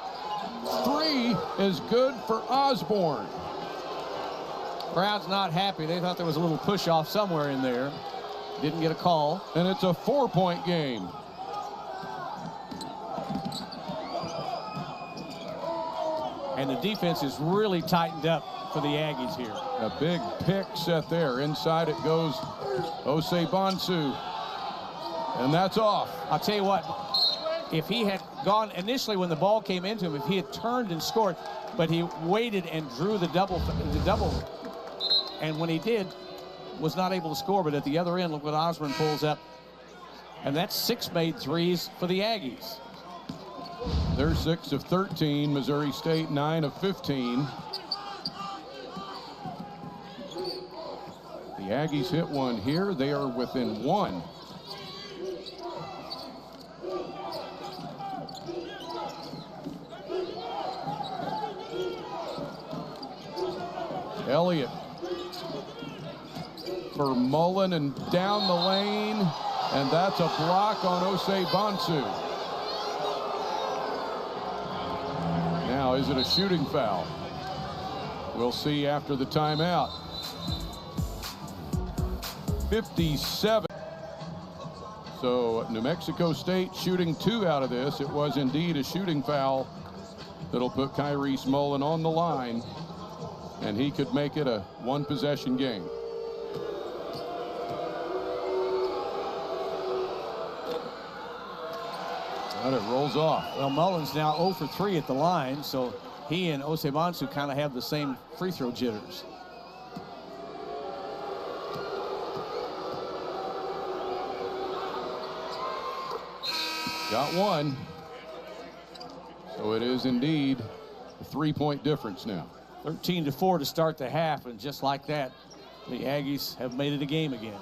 3 is good for Osborne. Crowd's not happy. They thought there was a little push off somewhere in there. Didn't get a call. And it's a 4-point game. And the defense is really tightened up for the Aggies here. A big pick set there. Inside it goes Osei Bonsu. And that's off. I'll tell you what, if he had gone initially when the ball came into him, if he had turned and scored, but he waited and drew the double, and when he did, was not able to score. But at the other end, look what Osborne pulls up. And that's 6 made threes for the Aggies. They're 6 of 13. Missouri State 9 of 15. The Aggies hit one here. They are within 1. Elliott for Mullen and down the lane, and that's a block on Osei Bonsu. Now, is it a shooting foul? We'll see after the timeout. 57. So New Mexico State shooting 2 out of this. It was indeed a shooting foul that'll put Kyrese Mullen on the line, and he could make it a 1-possession game. And it rolls off. Well, Mullen's now 0 for 3 at the line, so he and Osei Bonsu kind of have the same free throw jitters. Got one. So it is indeed a 3-point difference now. 13-4 to start the half, and just like that, the Aggies have made it a game again.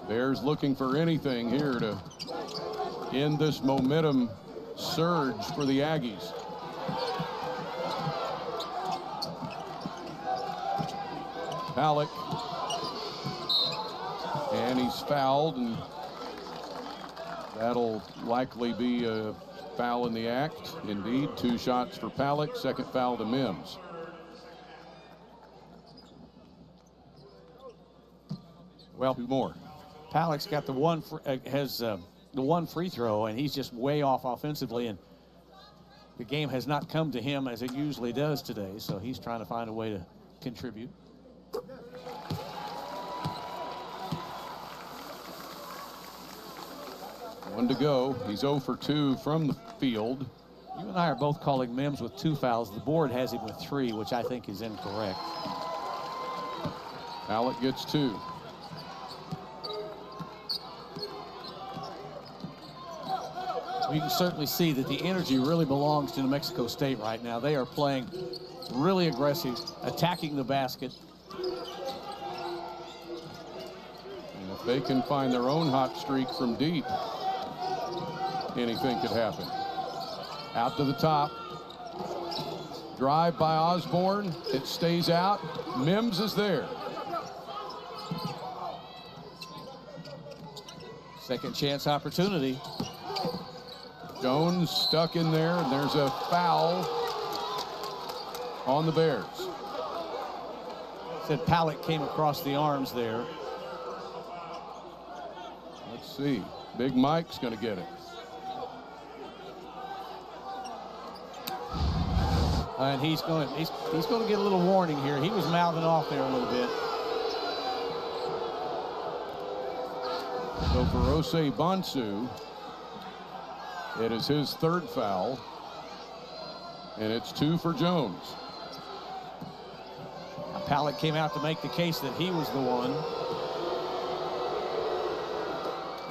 Bears looking for anything here to end this momentum surge for the Aggies. Palik, and he's fouled, and that'll likely be a foul in the act. Indeed, 2 shots for Palik, second foul to Mims. Well, 2 more. Palik's got the one free throw, and he's just way off offensively, and the game has not come to him as it usually does today, so he's trying to find a way to contribute. One to go. He's 0 for 2 from the field. You and I are both calling Mims with 2 fouls. The board has him with 3, which I think is incorrect. Palik gets 2. You can certainly see that the energy really belongs to New Mexico State right now. They are playing really aggressive, attacking the basket. And if they can find their own hot streak from deep, anything could happen. Out to the top. Drive by Osborne. It stays out. Mims is there. Second chance opportunity. Jones stuck in there, and there's a foul on the Bears. Said Palik came across the arms there. Let's see. Big Mike's going to get it. And he's going to get a little warning here. He was mouthing off there a little bit. So for Osei Bonsu, it is his 3rd foul, and it's 2 for Jones. Palik came out to make the case that he was the one.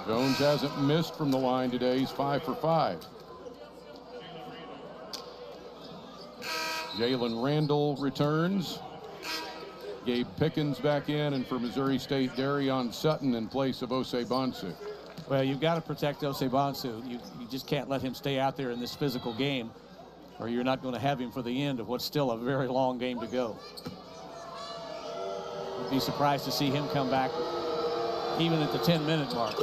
Jones hasn't missed from the line today. He's 5 for 5. Jalen Randall returns. Gabe Pickens back in, and for Missouri State, Darion Sutton in place of Osei Bonsu. Well, you've got to protect Osei Bonsu. You just can't let him stay out there in this physical game, or you're not going to have him for the end of what's still a very long game to go. Would be surprised to see him come back even at the 10-minute mark.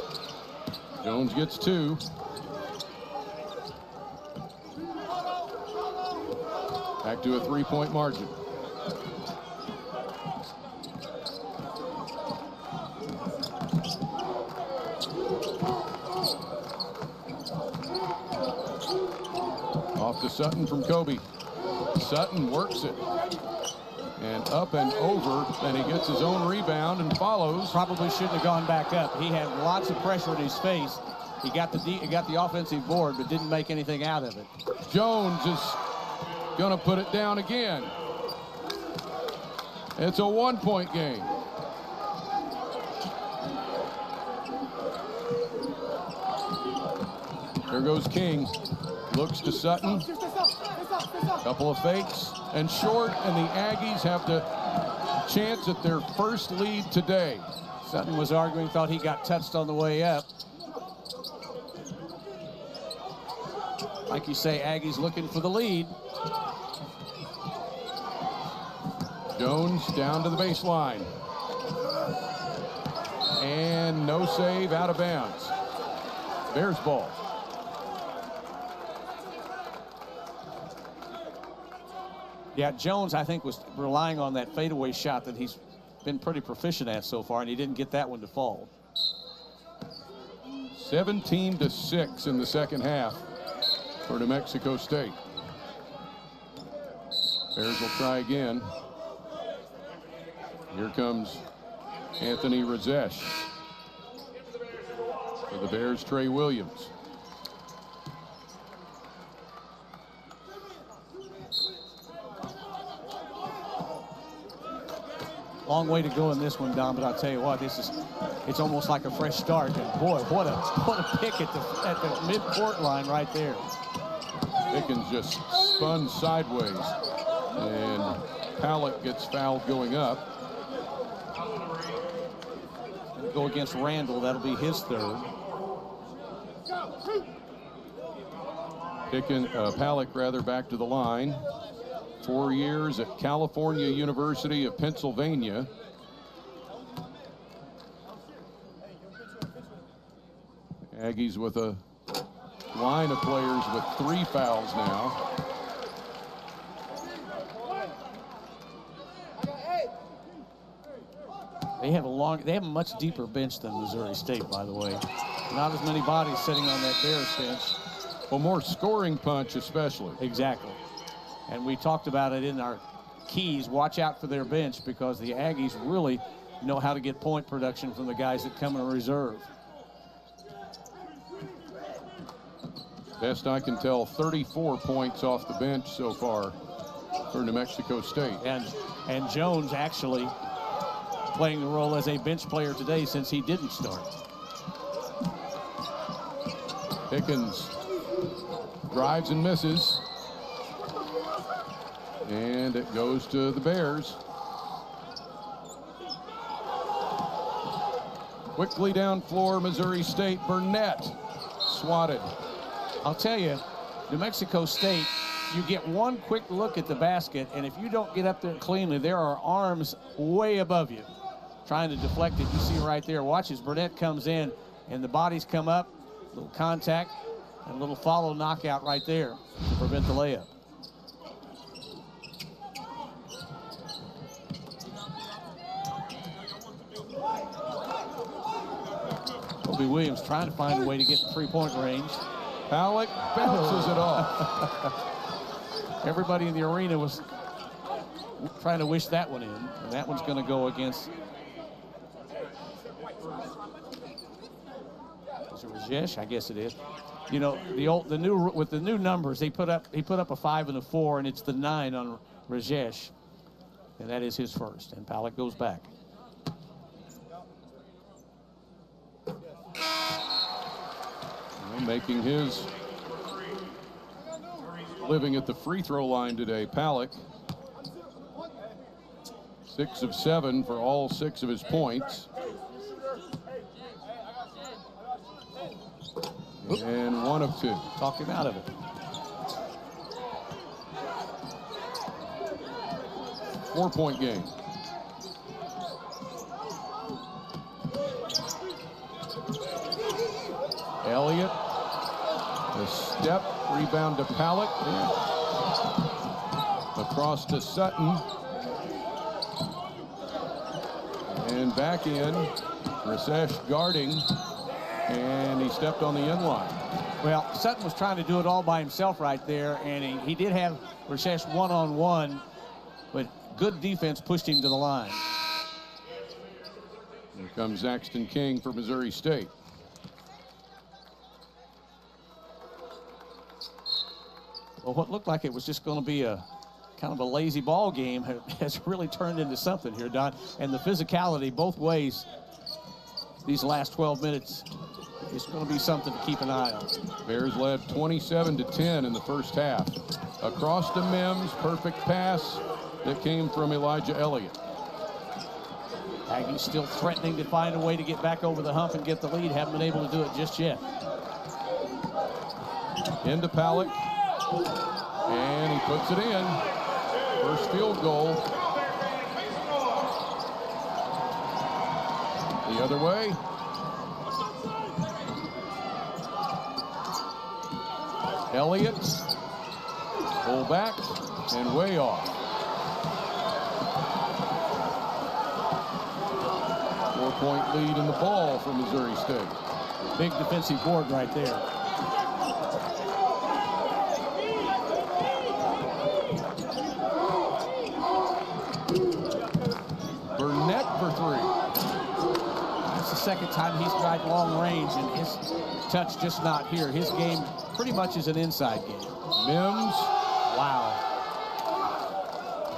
Jones gets 2. Back to a 3-point margin. Sutton from Kobe. Sutton works it. And up and over, and he gets his own rebound and follows. Probably shouldn't have gone back up. He had lots of pressure in his face. He got the offensive board, but didn't make anything out of it. Jones is going to put it down again. It's a 1-point game. There goes King. Looks to Sutton. Couple of fakes and short, and the Aggies have the chance at their first lead today. Sutton was arguing, thought he got touched on the way up. Like you say, Aggies looking for the lead. Jones down to the baseline. And no save, out of bounds. Bears ball. Yeah, Jones, I think, was relying on that fadeaway shot that he's been pretty proficient at so far, and he didn't get that one to fall. 17-6 in the second half for New Mexico State. Bears will try again. Here comes Anthony Razesh. For the Bears, Trey Williams. Long way to go in this one, Don, but I'll tell you what, it's almost like a fresh start. And boy, what a pick at the mid-court line right there. Pickens just spun sideways, and Pallett gets fouled going up. Go against Randall, that'll be his third. Pallett rather back to the line. 4 years at California University of Pennsylvania. Aggies with a line of players with 3 fouls now. They have a much deeper bench than Missouri State, by the way. Not as many bodies sitting on that Bears bench. Well, more scoring punch, especially. Exactly. And we talked about it in our keys. Watch out for their bench, because the Aggies really know how to get point production from the guys that come in reserve. Best I can tell, 34 points off the bench so far for New Mexico State. And Jones actually playing the role as a bench player today since he didn't start. Pickens drives and misses. And it goes to the Bears. Quickly down floor, Missouri State. Burnett swatted. I'll tell you, New Mexico State, you get one quick look at the basket, and if you don't get up there cleanly, there are arms way above you trying to deflect it. You see right there. Watch as Burnett comes in, and the bodies come up, a little contact, and a little follow knockout right there to prevent the layup. Kobe Williams trying to find a way to get in three-point range. Pallett bounces it off. Everybody in the arena was trying to wish that one in, and that one's going to go against. Is it Rajesh? I guess it is. You know, with the new numbers, he put up a 5 and a 4, and it's the 9 on Rajesh, and that is his first. And Pallett goes back. Making his living at the free throw line today. Pallett, 6 of 7 for all 6 of his points. And 1 of 2. Talk him out of it. 4-point game. Elliott, the step, rebound to Pallett. Across to Sutton. And back in. Rasesh guarding. And he stepped on the end line. Well, Sutton was trying to do it all by himself right there, and he did have Rajesh one-on-one, but good defense pushed him to the line. Here comes Axton King for Missouri State. Well, what looked like it was just going to be a kind of a lazy ball game has really turned into something here, Don. And the physicality both ways these last 12 minutes is going to be something to keep an eye on. Bears led 27-10 in the first half. Across to Mims, perfect pass that came from Elijah Elliott. Aggies still threatening to find a way to get back over the hump and get the lead. Haven't been able to do it just yet. Into Palak, and he puts it in. First field goal. The other way. Elliott, pull back, and way off. 4-point lead in the ball for Missouri State. Big defensive board right there. Burnett for three. That's the second time he's tried long range, and his touch just not here. His game pretty much is an inside game. Mims. Wow.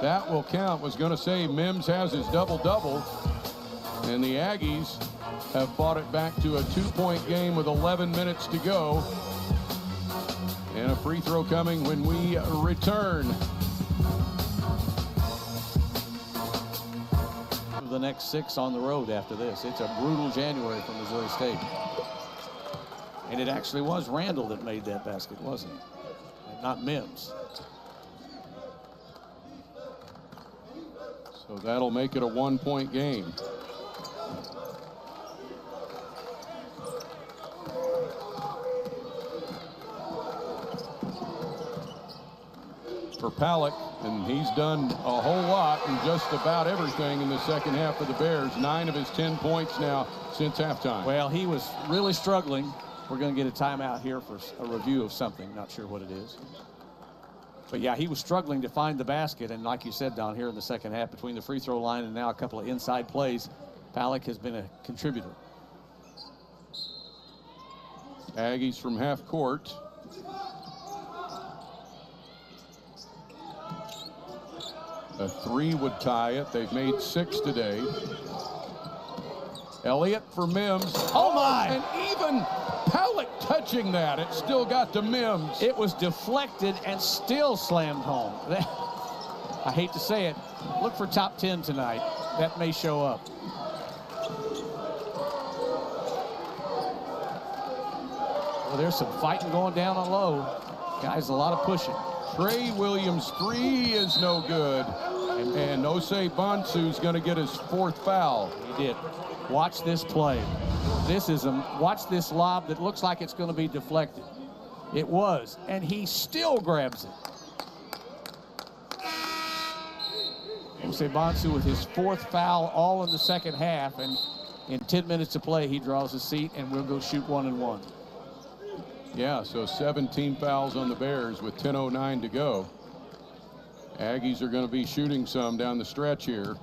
That will count. Was going to say Mims has his double-double, and the Aggies have brought it back to a 2-point game with 11 minutes to go. And a free throw coming when we return. The next 6 on the road after this. It's a brutal January for Missouri State. And it actually was Randall that made that basket, wasn't it? And not Mims. So that'll make it a 1-point game. For Palak, and he's done a whole lot in just about everything in the second half for the Bears. 9 of his 10 points now since halftime. Well, he was really struggling. We're going to get a timeout here for a review of something. Not sure what it is. But yeah, he was struggling to find the basket. And like you said, down here in the second half, between the free throw line and now a couple of inside plays, Palak has been a contributor. Aggies from half court. A 3 would tie it. They've made 6 today. Elliott for Mims. Oh my! And even Palak touching that, it still got to Mims. It was deflected and still slammed home. I hate to say it. Look for top 10 tonight. That may show up. Well, there's some fighting going down on low. Guys, a lot of pushing. Trey Williams' 3 is no good. And Osei Bonsu's going to get his 4th foul. He did. Watch this play. Watch this lob that looks like it's going to be deflected. It was, and he still grabs it. Osei Bonsu with his 4th foul all in the second half, and in 10 minutes of play, he draws a seat, and we'll go shoot 1-1. Yeah, so 17 fouls on the Bears with 10:09 to go. Aggies are going to be shooting some down the stretch here.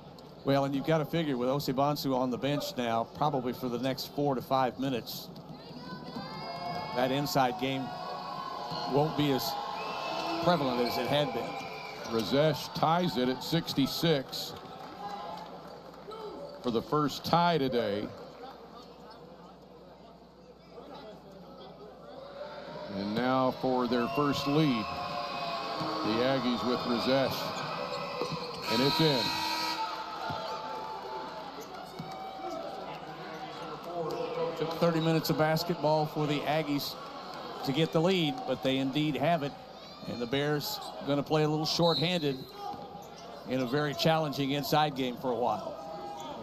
Well, and you've got to figure with Osei Bonsu on the bench now, probably for the next 4 to 5 minutes, that inside game won't be as prevalent as it had been. Rajesh ties it at 66 for the first tie today. And now for their first lead, the Aggies with Rajesh, and it's in. Took 30 minutes of basketball for the Aggies to get the lead, but they indeed have it. And the Bears going to play a little short-handed in a very challenging inside game for a while.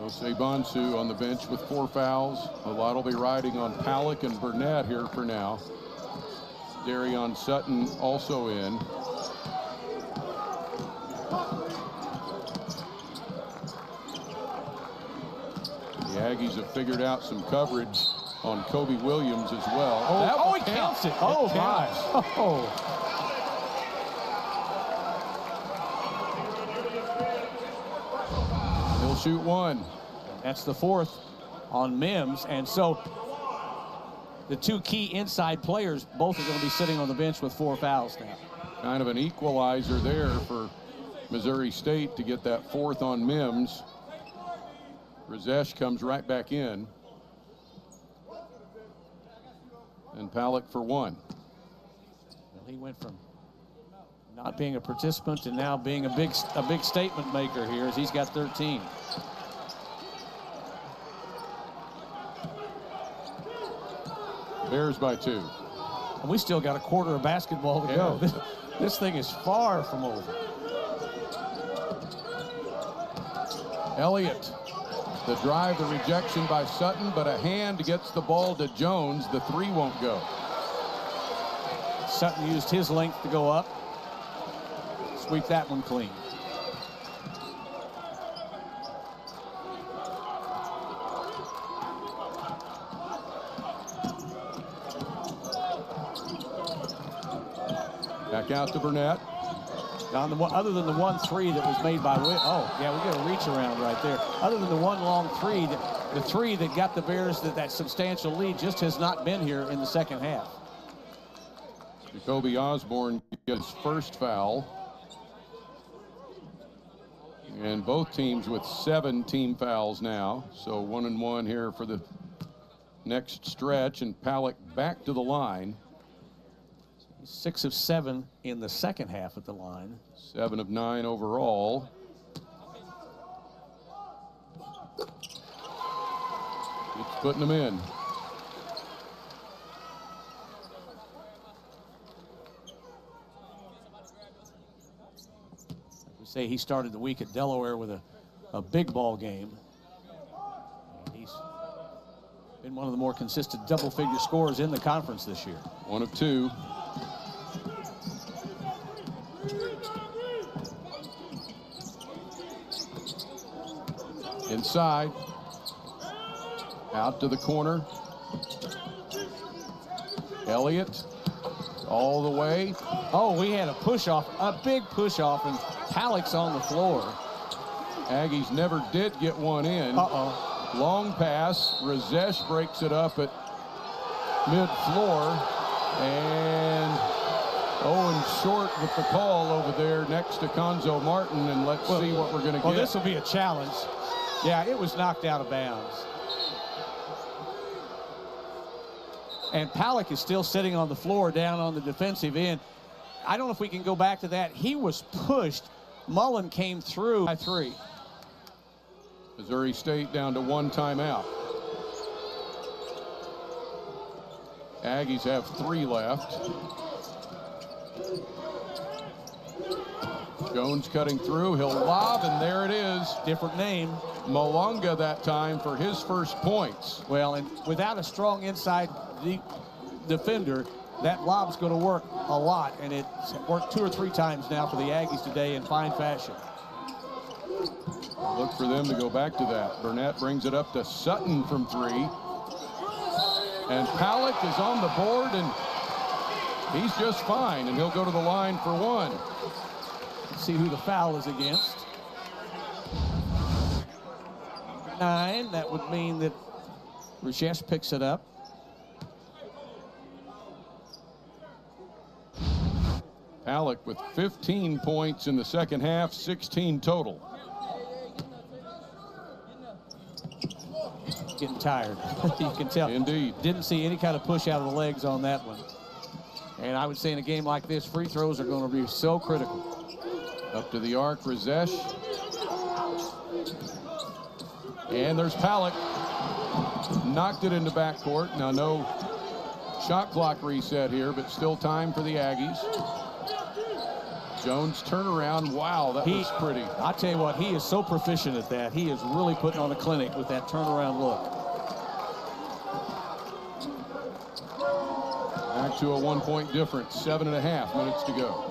Osei Bonsu on the bench with 4 fouls. A lot will be riding on Palak and Burnett here for now. Darion Sutton also in. The Aggies have figured out some coverage on Kobe Williams as well. Oh, he counts it. Oh, my. Oh. He'll shoot one. That's the fourth on Mims. And so the two key inside players, both are going to be sitting on the bench with 4 fouls now. Kind of an equalizer there for Missouri State to get that fourth on Mims. Razesh comes right back in. And Palak for one. Well, he went from not being a participant to now being a big statement maker here as he's got 13. Bears by 2. And we still got a quarter of basketball to go. This thing is far from over. Elliott, the drive, the rejection by Sutton, but a hand gets the ball to Jones. The 3 won't go. Sutton used his length to go up. Sweep that one clean. Back out to Burnett. On the one, other than the 1-3 that was made by oh yeah, we got a reach around right there. Other than the one long 3, the 3 that got the Bears that substantial lead just has not been here in the second half. Jacoby Osborne gets his first foul. And both teams with 7 team fouls now. So 1 and 1 here for the next stretch, and Palak back to the line. 6 of 7 in the second half at the line. 7 of 9 overall. It's putting them in. We say he started the week at Delaware with a big ball game. He's been one of the more consistent double-figure scorers in the conference this year. 1 of 2. Inside, out to the corner. Elliott all the way. Oh, we had a push-off, a big push-off, and Palak's on the floor. Aggies never did get one in. Long pass. Razesh breaks it up at mid-floor. And Owen Short with the call over there next to Conzo Martin. And let's see what we're going to get. Well, this will be a challenge. Yeah, it was knocked out of bounds. And Palak is still sitting on the floor down on the defensive end. I don't know if we can go back to that. He was pushed. Mullen came through by 3. Missouri State down to 1 timeout. Aggies have 3 left. Jones cutting through. He'll lob, and there it is. Different name. Malunga that time for his first points. Well, and without a strong inside deep defender, that lob's going to work a lot, and it's worked 2 or 3 times now for the Aggies today in fine fashion. Look for them to go back to that. Burnett brings it up to Sutton from 3. And Palak is on the board, and he's just fine, and he'll go to the line for 1. Let's see who the foul is against. 9, that would mean that Rajesh picks it up. Palak with 15 points in the second half, 16 total. Getting tired. You can tell. Indeed. Didn't see any kind of push out of the legs on that one. And I would say in a game like this, free throws are going to be so critical. Up to the arc, Razesh. And there's Palak. Knocked it into backcourt. Now no shot clock reset here, but still time for the Aggies. Jones turnaround. Wow, that was pretty. I tell you what, he is so proficient at that. He is really putting on a clinic with that turnaround look. Back to a 1-point difference. 7.5 minutes to go.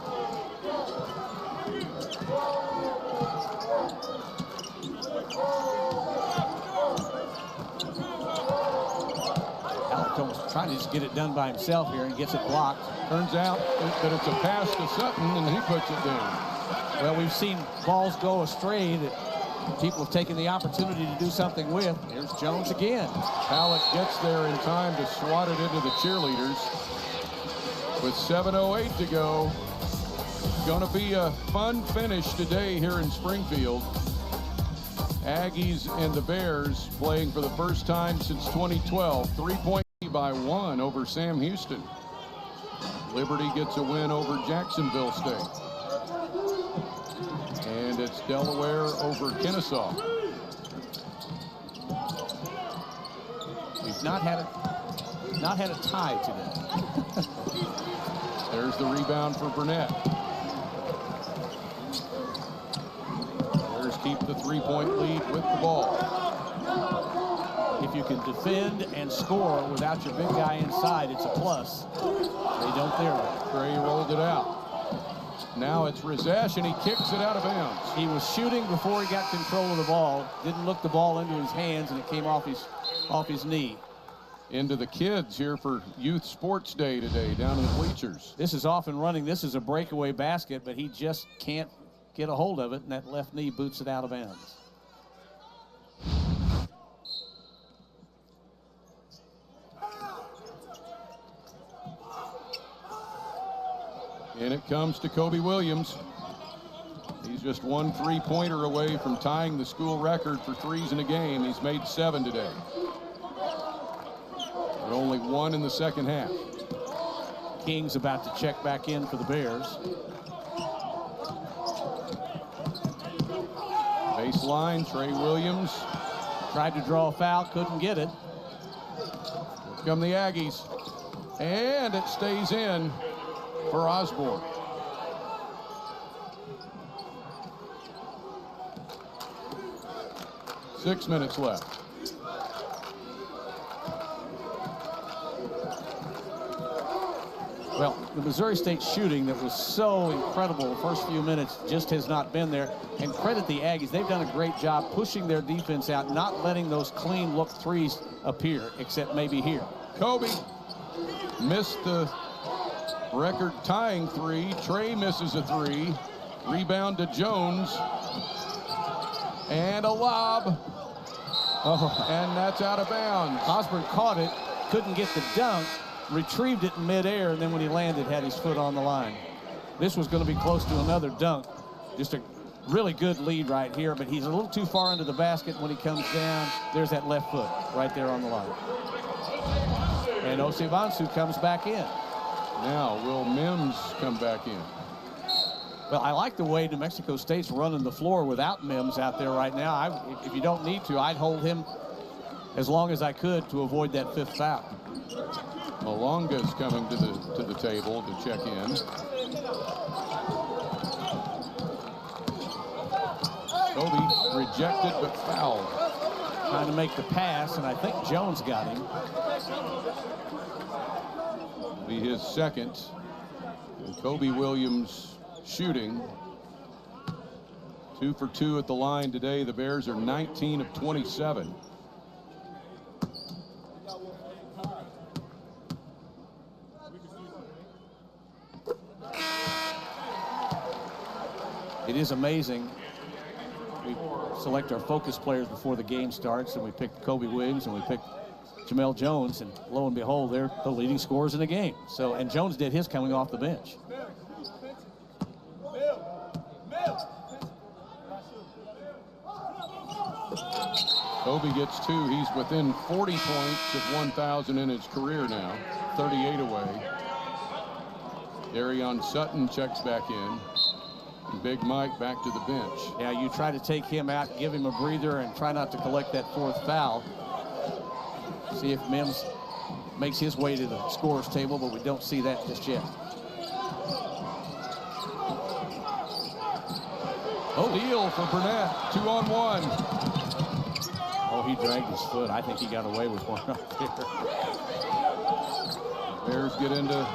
trying to just get it done by himself here and gets it blocked. Turns out that it's a pass to Sutton, and he puts it down. Well, we've seen balls go astray that people have taken the opportunity to do something with. Here's Jones again. Pallett gets there in time to swat it into the cheerleaders. With 7:08 to go. Going to be a fun finish today here in Springfield. Aggies and the Bears playing for the first time since 2012. 3-point by 1 over Sam Houston. Liberty gets a win over Jacksonville State. And it's Delaware over Kennesaw. We've not had a tie today. There's the rebound for Burnett. Bears keep the 3-point lead with the ball. If you can defend and score without your big guy inside, it's a plus. They don't there. Trey rolled it out. Now it's Rizesh, and he kicks it out of bounds. He was shooting before he got control of the ball. Didn't look the ball into his hands, and it came off his knee. Into the kids here for Youth Sports Day today down in the bleachers. This is off and running. This is a breakaway basket, but he just can't get a hold of it, and that left knee boots it out of bounds. And it comes to Kobe Williams. He's just one 3-pointer away from tying the school record for threes in a game. He's made 7 today. But only 1 in the second half. King's about to check back in for the Bears. Baseline, Trey Williams. Tried to draw a foul, couldn't get it. Here come the Aggies. And it stays in for Osborne. Six minutes left. Well, the Missouri State shooting that was so incredible the first few minutes just has not been there. And credit the Aggies. They've done a great job pushing their defense out, not letting those clean look threes appear, except maybe here. Kobe missed the record tying 3. Trey misses a 3. Rebound to Jones. And a lob. Oh, and that's out of bounds. Osborne caught it, couldn't get the dunk, retrieved it in midair, and then when he landed, had his foot on the line. This was going to be close to another dunk. Just a really good lead right here, but he's a little too far into the basket when he comes down. There's that left foot right there on the line. And Osivansu comes back in. Now, will Mims come back in? Well, I like the way New Mexico State's running the floor without Mims out there right now. If you don't need to, I'd hold him as long as I could to avoid that 5th foul. Malonga's coming to the table to check in. Kobe rejected but fouled. Trying to make the pass, and I think Jones got him. Be his second. And Kobe Williams shooting. 2 for 2 at the line today. The Bears are 19 of 27. It is amazing. We select our focus players before the game starts, and we picked Kobe Williams and we picked Jamel Jones, and lo and behold, they're the leading scorers in the game. So, and Jones did his coming off the bench. Kobe gets 2. He's within 40 points of 1,000 in his career now. 38 away. Darion Sutton checks back in. Big Mike back to the bench. Yeah, you try to take him out, give him a breather, and try not to collect that 4th foul. See if Mims makes his way to the scorer's table, but we don't see that just yet. Steal for Burnett. 2-on-1. Oh, he dragged his foot. I think he got away with one right there. Bears get into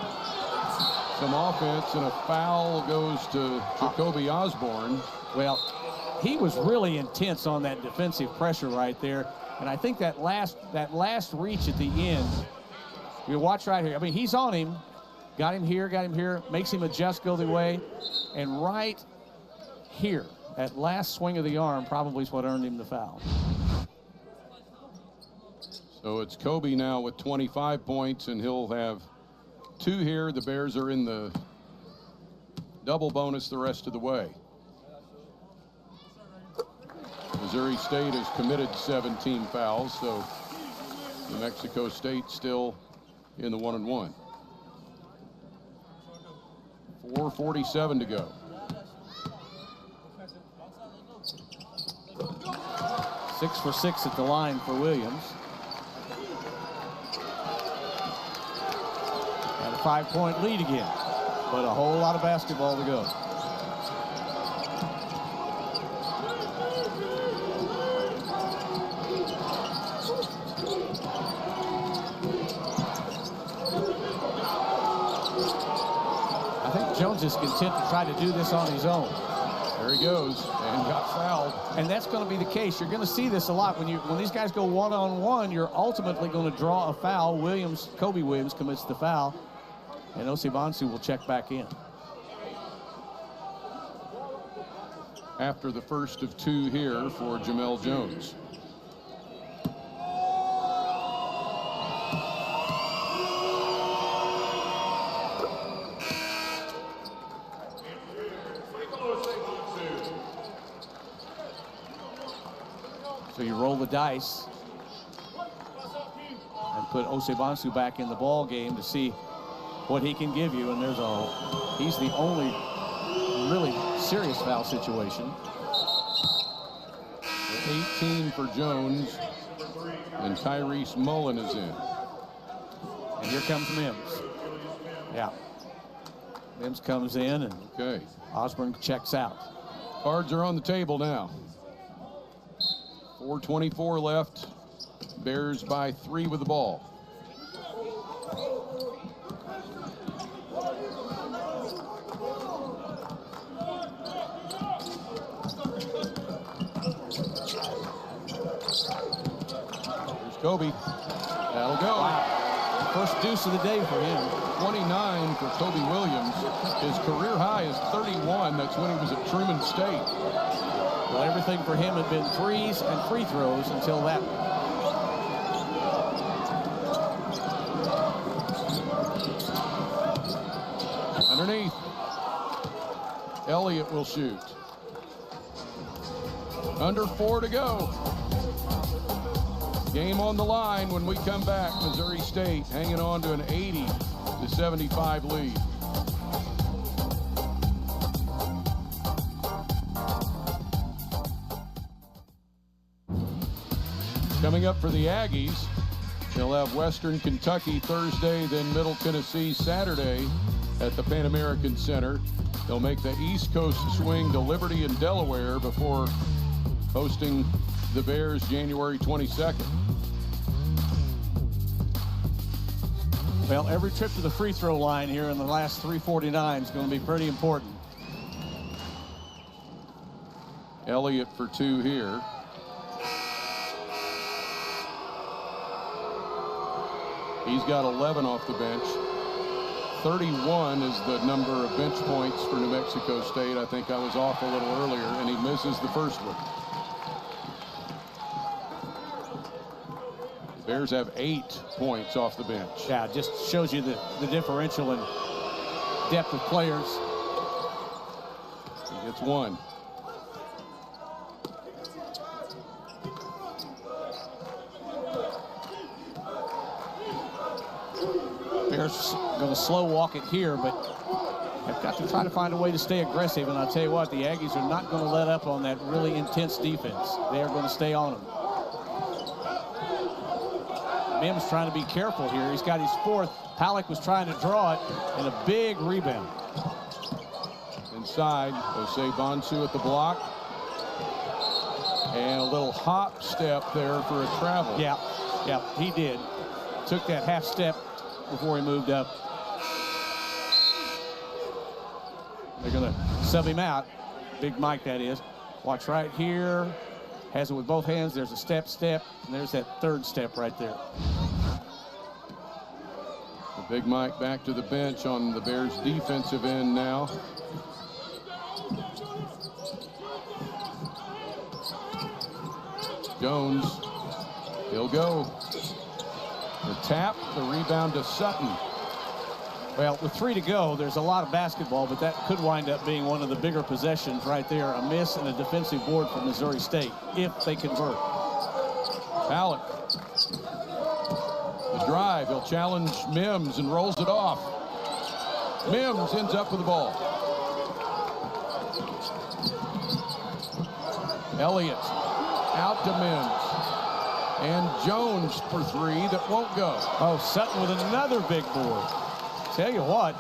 some offense, and a foul goes to Jacoby Osborne. Well, he was really intense on that defensive pressure right there, and I think that last reach at the end, You watch right here. I mean, he's on him. Got him here, makes him adjust, go the way. And right here, that last swing of the arm probably is what earned him the foul. So it's Kobe now with 25 points, and he'll have 2 here. The Bears are in the double bonus the rest of the way. Missouri State has committed 17 fouls, so New Mexico State still in the 1-and-1. 4:47 to go. Six for 6 at the line for Williams. Got a 5-point lead again, but a whole lot of basketball to go. I think Jones is content to try to do this on his own. There he goes, and got fouled. And that's going to be the case. You're going to see this a lot. When these guys go one-on-one, you're ultimately going to draw a foul. Kobe Williams commits the foul, and Osibansu will check back in. After the first of 2 here for Jamel Jones. So you roll the dice and put Osibansu back in the ball game to see what he can give you. And he's the only really serious foul situation. 18 for Jones, and Tyrese Mullen is in. And here comes Mims. Yeah. Mims comes in, and Okay. Osborne checks out. Cards are on the table now. 4:24 left. Bears by 3 with the ball. Here's Kobe. That'll go. Wow. First deuce of the day for him. 29 for Kobe Williams. His career high is 31. That's when he was at Truman State. Well, everything for him had been threes and free throws until that. Underneath. Elliott will shoot. Under 4 to go. Game on the line when we come back. Missouri State hanging on to an 80-75 lead. Coming up for the Aggies, they'll have Western Kentucky Thursday, then Middle Tennessee Saturday at the Pan American Center. They'll make the East Coast swing to Liberty and Delaware before hosting the Bears January 22nd. Well, every trip to the free throw line here in the last 3:49 is going to be pretty important. Elliott for 2 here. He's got 11 off the bench. 31 is the number of bench points for New Mexico State. I think I was off a little earlier, and he misses the first one. The Bears have 8 points off the bench. Yeah, it just shows you the differential in depth of players. He gets 1. Bears going to slow walk it here, but have got to try to find a way to stay aggressive. And I'll tell you what, the Aggies are not going to let up on that really intense defense. They are going to stay on them. Mims trying to be careful here. He's got his 4th. Halleck was trying to draw it, and a big rebound. Inside, Osibansu at the block. And a little hop step there for a travel. Yeah, he did. Took that half step before he moved up. They're going to sub him out. Big Mike, that is. Watch right here. Has it with both hands. There's a step, and there's that 3rd step right there. Big Mike back to the bench on the Bears defensive end now. Jones, he'll go. The tap, the rebound to Sutton. Well, with 3 to go, there's a lot of basketball, but that could wind up being one of the bigger possessions right there. A miss and a defensive board for Missouri State, if they convert. Palik. The drive, he'll challenge Mims and rolls it off. Mims ends up with the ball. Elliott out to Mims. And Jones for 3 that won't go. Oh, Sutton with another big board. Tell you what,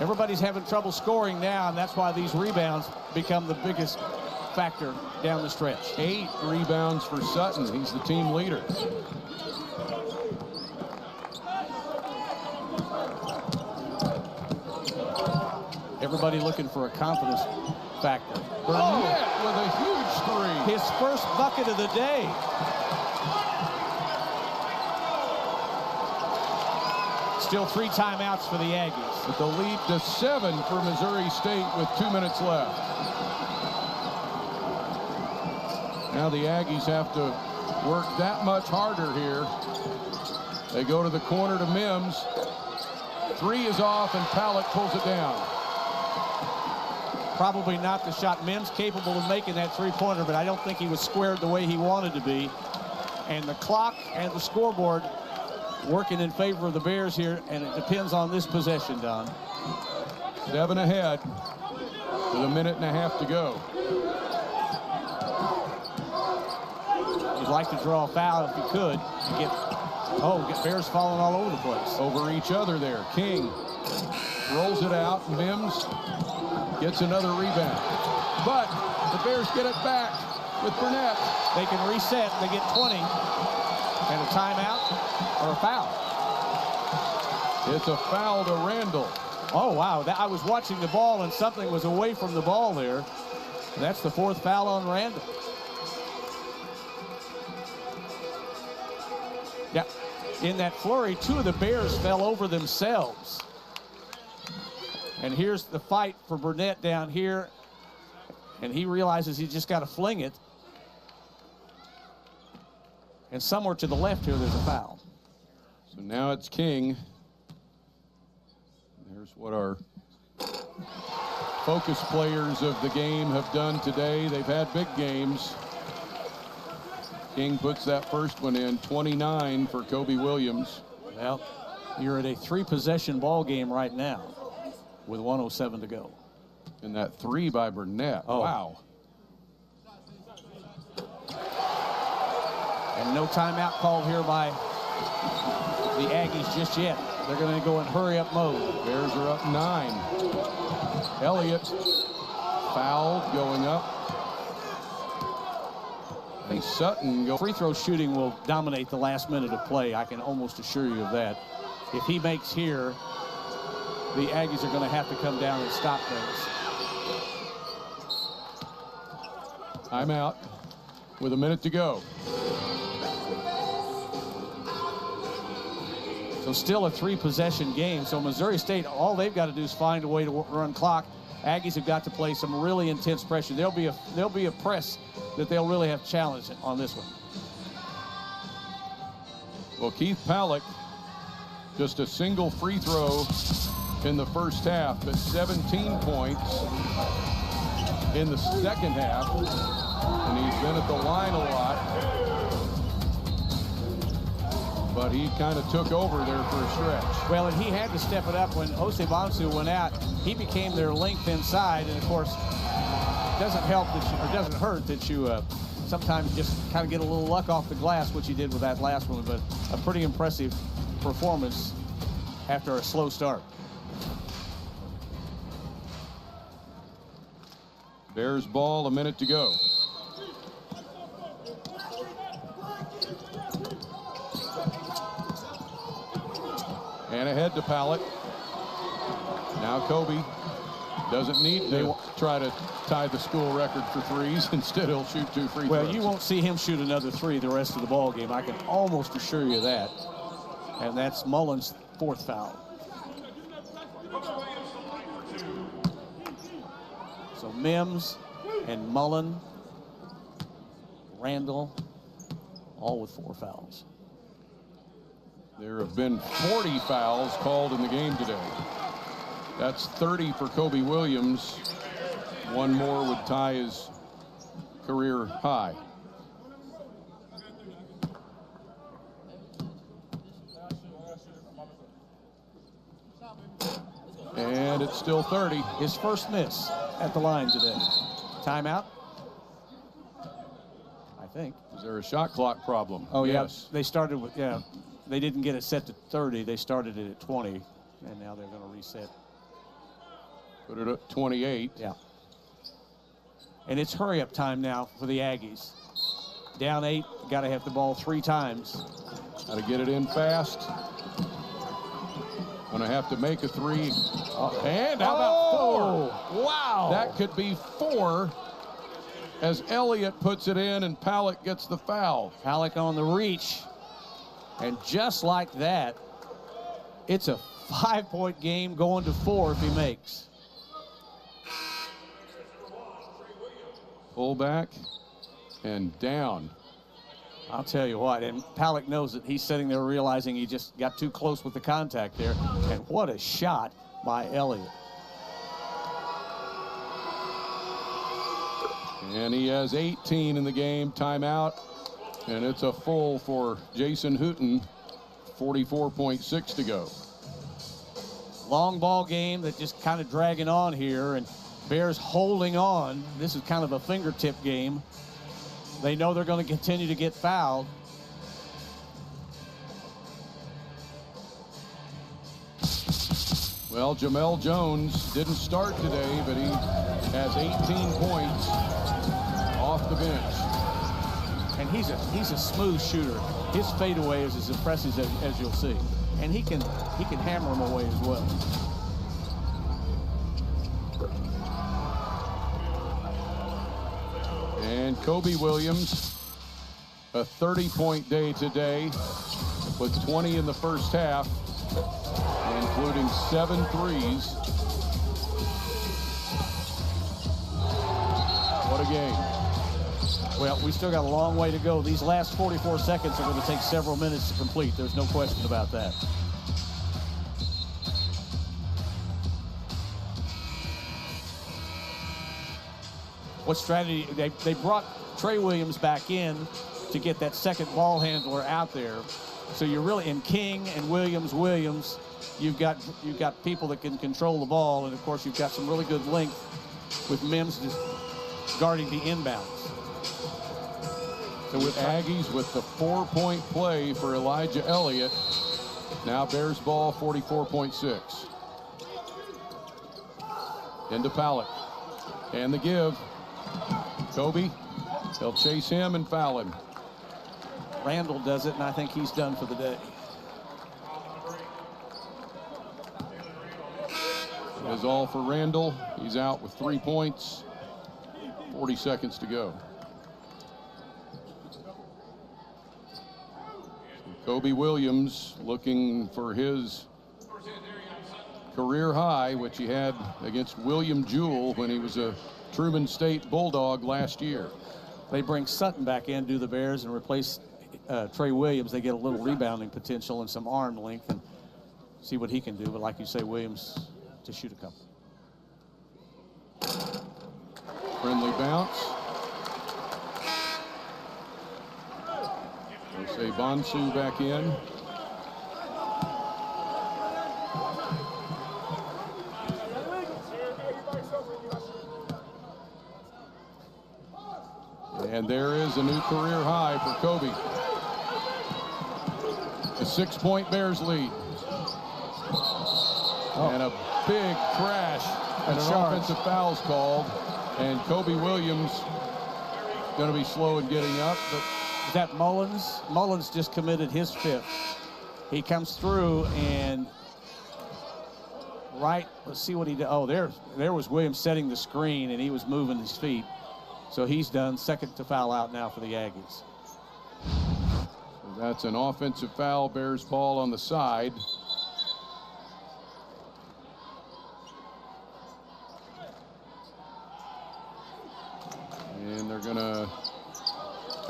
everybody's having trouble scoring now, and that's why these rebounds become the biggest factor down the stretch. 8 rebounds for Sutton. He's the team leader. Everybody looking for a confidence factor. Burnett with a huge 3. His first bucket of the day. Still 3 timeouts for the Aggies. With the lead to 7 for Missouri State with 2 minutes left. Now the Aggies have to work that much harder here. They go to the corner to Mims. 3 is off and Palik pulls it down. Probably not the shot. Mims capable of making that 3-pointer, but I don't think he was squared the way he wanted to be. And the clock and the scoreboard working in favor of the Bears here, and it depends on this possession, Don. 7 ahead with a minute and a half to go. He'd like to draw a foul if he could. Get Bears falling all over the place. Over each other there. King rolls it out. Mims gets another rebound. But the Bears get it back with Burnett. They can reset. They get 20. And a timeout or a foul. It's a foul to Randall. Oh, wow. I was watching the ball, and something was away from the ball there. And that's the 4th foul on Randall. Yeah. In that flurry, 2 of the Bears fell over themselves. And here's the fight for Burnett down here. And he realizes he's just got to fling it. And somewhere to the left here, there's a foul. So now it's King. There's what our focus players of the game have done today. They've had big games. King puts that first one in, 29 for Kobe Williams. Well, you're at a 3-possession ball game right now with 1:07 to go. And that 3 by Burnett. Oh. Wow. And no timeout called here by the Aggies just yet. They're going to go in hurry-up mode. Bears are up 9. Elliott fouled going up. And Sutton go. Free throw shooting will dominate the last minute of play. I can almost assure you of that. If he makes here, the Aggies are going to have to come down and stop things. Timeout with a minute to go. So still a 3-possession game. So Missouri State, all they've got to do is find a way to run clock. Aggies have got to play some really intense pressure. There'll be a press that they'll really have challenged on this one. Well, Keith Palik, just a single free throw in the first half, but 17 points in the second half. And he's been at the line a lot. But he kind of took over there for a stretch. Well, and he had to step it up when Bonsu went out. He became their length inside, and of course, it doesn't help that or doesn't hurt that you sometimes just kind of get a little luck off the glass, which he did with that last one. But a pretty impressive performance after a slow start. Bears ball, a minute to go. And ahead to Palik. Now Kobe doesn't need to try to tie the school record for threes. Instead, he'll shoot 2 free throws. Well, you won't see him shoot another 3 the rest of the ball game. I can almost assure you that. And that's Mullen's 4th foul. So Mims and Mullen, Randall, all with 4 fouls. There have been 40 fouls called in the game today. That's 30 for Kobe Williams. One more would tie his career high. And it's still 30. His first miss at the line today. Timeout, I think. Is there a shot clock problem? Oh, yes. Yeah. They started with, yeah, they didn't get it set to 30. They started it at 20, and now they're going to reset. Put it at 28. Yeah. And it's hurry-up time now for the Aggies. Down 8, got to have the ball 3 times. Got to get it in fast. Gonna have to make a 3. And how about 4? Wow. That could be 4 as Elliott puts it in and Palick gets the foul. Palick on the reach. And just like that, it's a 5-point game going to 4 if he makes. Pull back and down. I'll tell you what, and Palick knows that he's sitting there realizing he just got too close with the contact there. And what a shot by Elliott. And he has 18 in the game. Timeout. And it's a full for Jason Hooten. 44.6 to go. Long ball game that just kind of dragging on here, and Bears holding on. This is kind of a fingertip game. They know they're going to continue to get fouled. Well, Jamel Jones didn't start today, but he has 18 points off the bench. And he's a smooth shooter. His fadeaway is as impressive as you'll see. And he can hammer them away as well. And Kobe Williams, a 30-point day today with 20 in the first half, including 7 threes. What a game. Well, we still got a long way to go. These last 44 seconds are going to take several minutes to complete. There's no question about that. What strategy? They brought Trey Williams back in to get that second ball handler out there. So you're really in King and Williams. You've got people that can control the ball, and of course you've got some really good length with Mims just guarding the inbounds. So with Aggies with the 4-point play for Elijah Elliott. Now Bears ball 44.6. Into Palick. And the give. Kobe, they'll chase him and foul him. Randall does it, and I think he's done for the day. It is all for Randall. He's out with 3 points. 40 seconds to go. Kobe Williams looking for his career high, which he had against William Jewell when he was a Truman State Bulldog last year. They bring Sutton back in, do the Bears, and replace Trey Williams. They get a little rebounding potential and some arm length and see what he can do. But like you say, Williams to shoot a couple. Friendly bounce. Jose Bonsu back in. And there is a new career high for Kobe. A 6-point Bears lead. And a big crash and an offensive foul's called. And Kobe Williams going to be slow in getting up. But is that Mullins? Mullins just committed his 5th. He comes through and let's see what he did. Oh, there was Williams setting the screen, and he was moving his feet. So he's done. Second to foul out now for the Aggies. So that's an offensive foul. Bears ball on the side.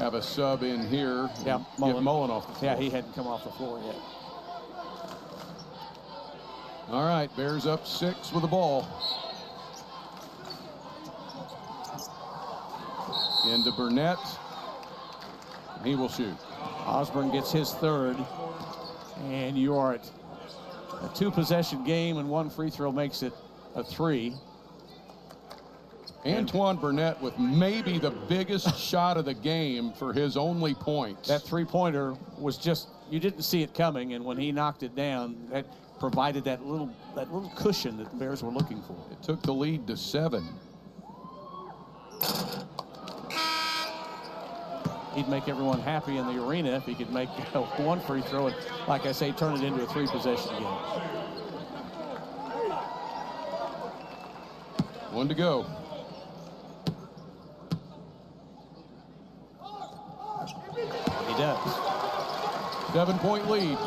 have a sub in here. Yeah, Get Mullen off the floor. Yeah, he hadn't come off the floor yet. All right, Bears up 6 with the ball. Into Burnett. He will shoot. Osborne gets his third, and you are at a 2-possession game, and 1 free throw makes it a 3. Antoine Burnett with maybe the biggest shot of the game for his only point. That 3-pointer was just, you didn't see it coming, and when he knocked it down, that provided that little cushion that the Bears were looking for. It took the lead to 7. He'd make everyone happy in the arena if he could make 1 free throw and, like I say, turn it into a 3-possession game. 1 to go. He does. 7-point lead.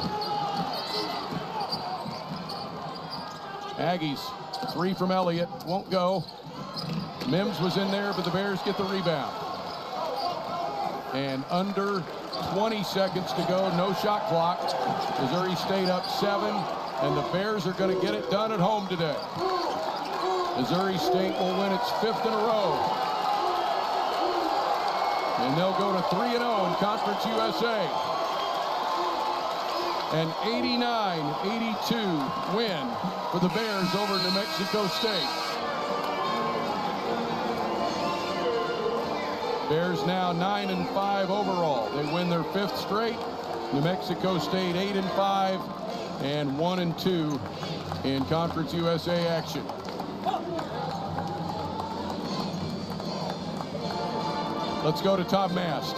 Aggies, 3 from Elliott, won't go. Mims was in there, but the Bears get the rebound. And under 20 seconds to go, no shot clock. Missouri State up 7, and the Bears are going to get it done at home today. Missouri State will win its 5th in a row. And they'll go to 3-0 in Conference USA. An 89-82 win for the Bears over New Mexico State. Bears now 9-5 overall. They win their 5th straight. New Mexico State 8-5 and 1-2 in Conference USA action. Let's go to Tom Mast.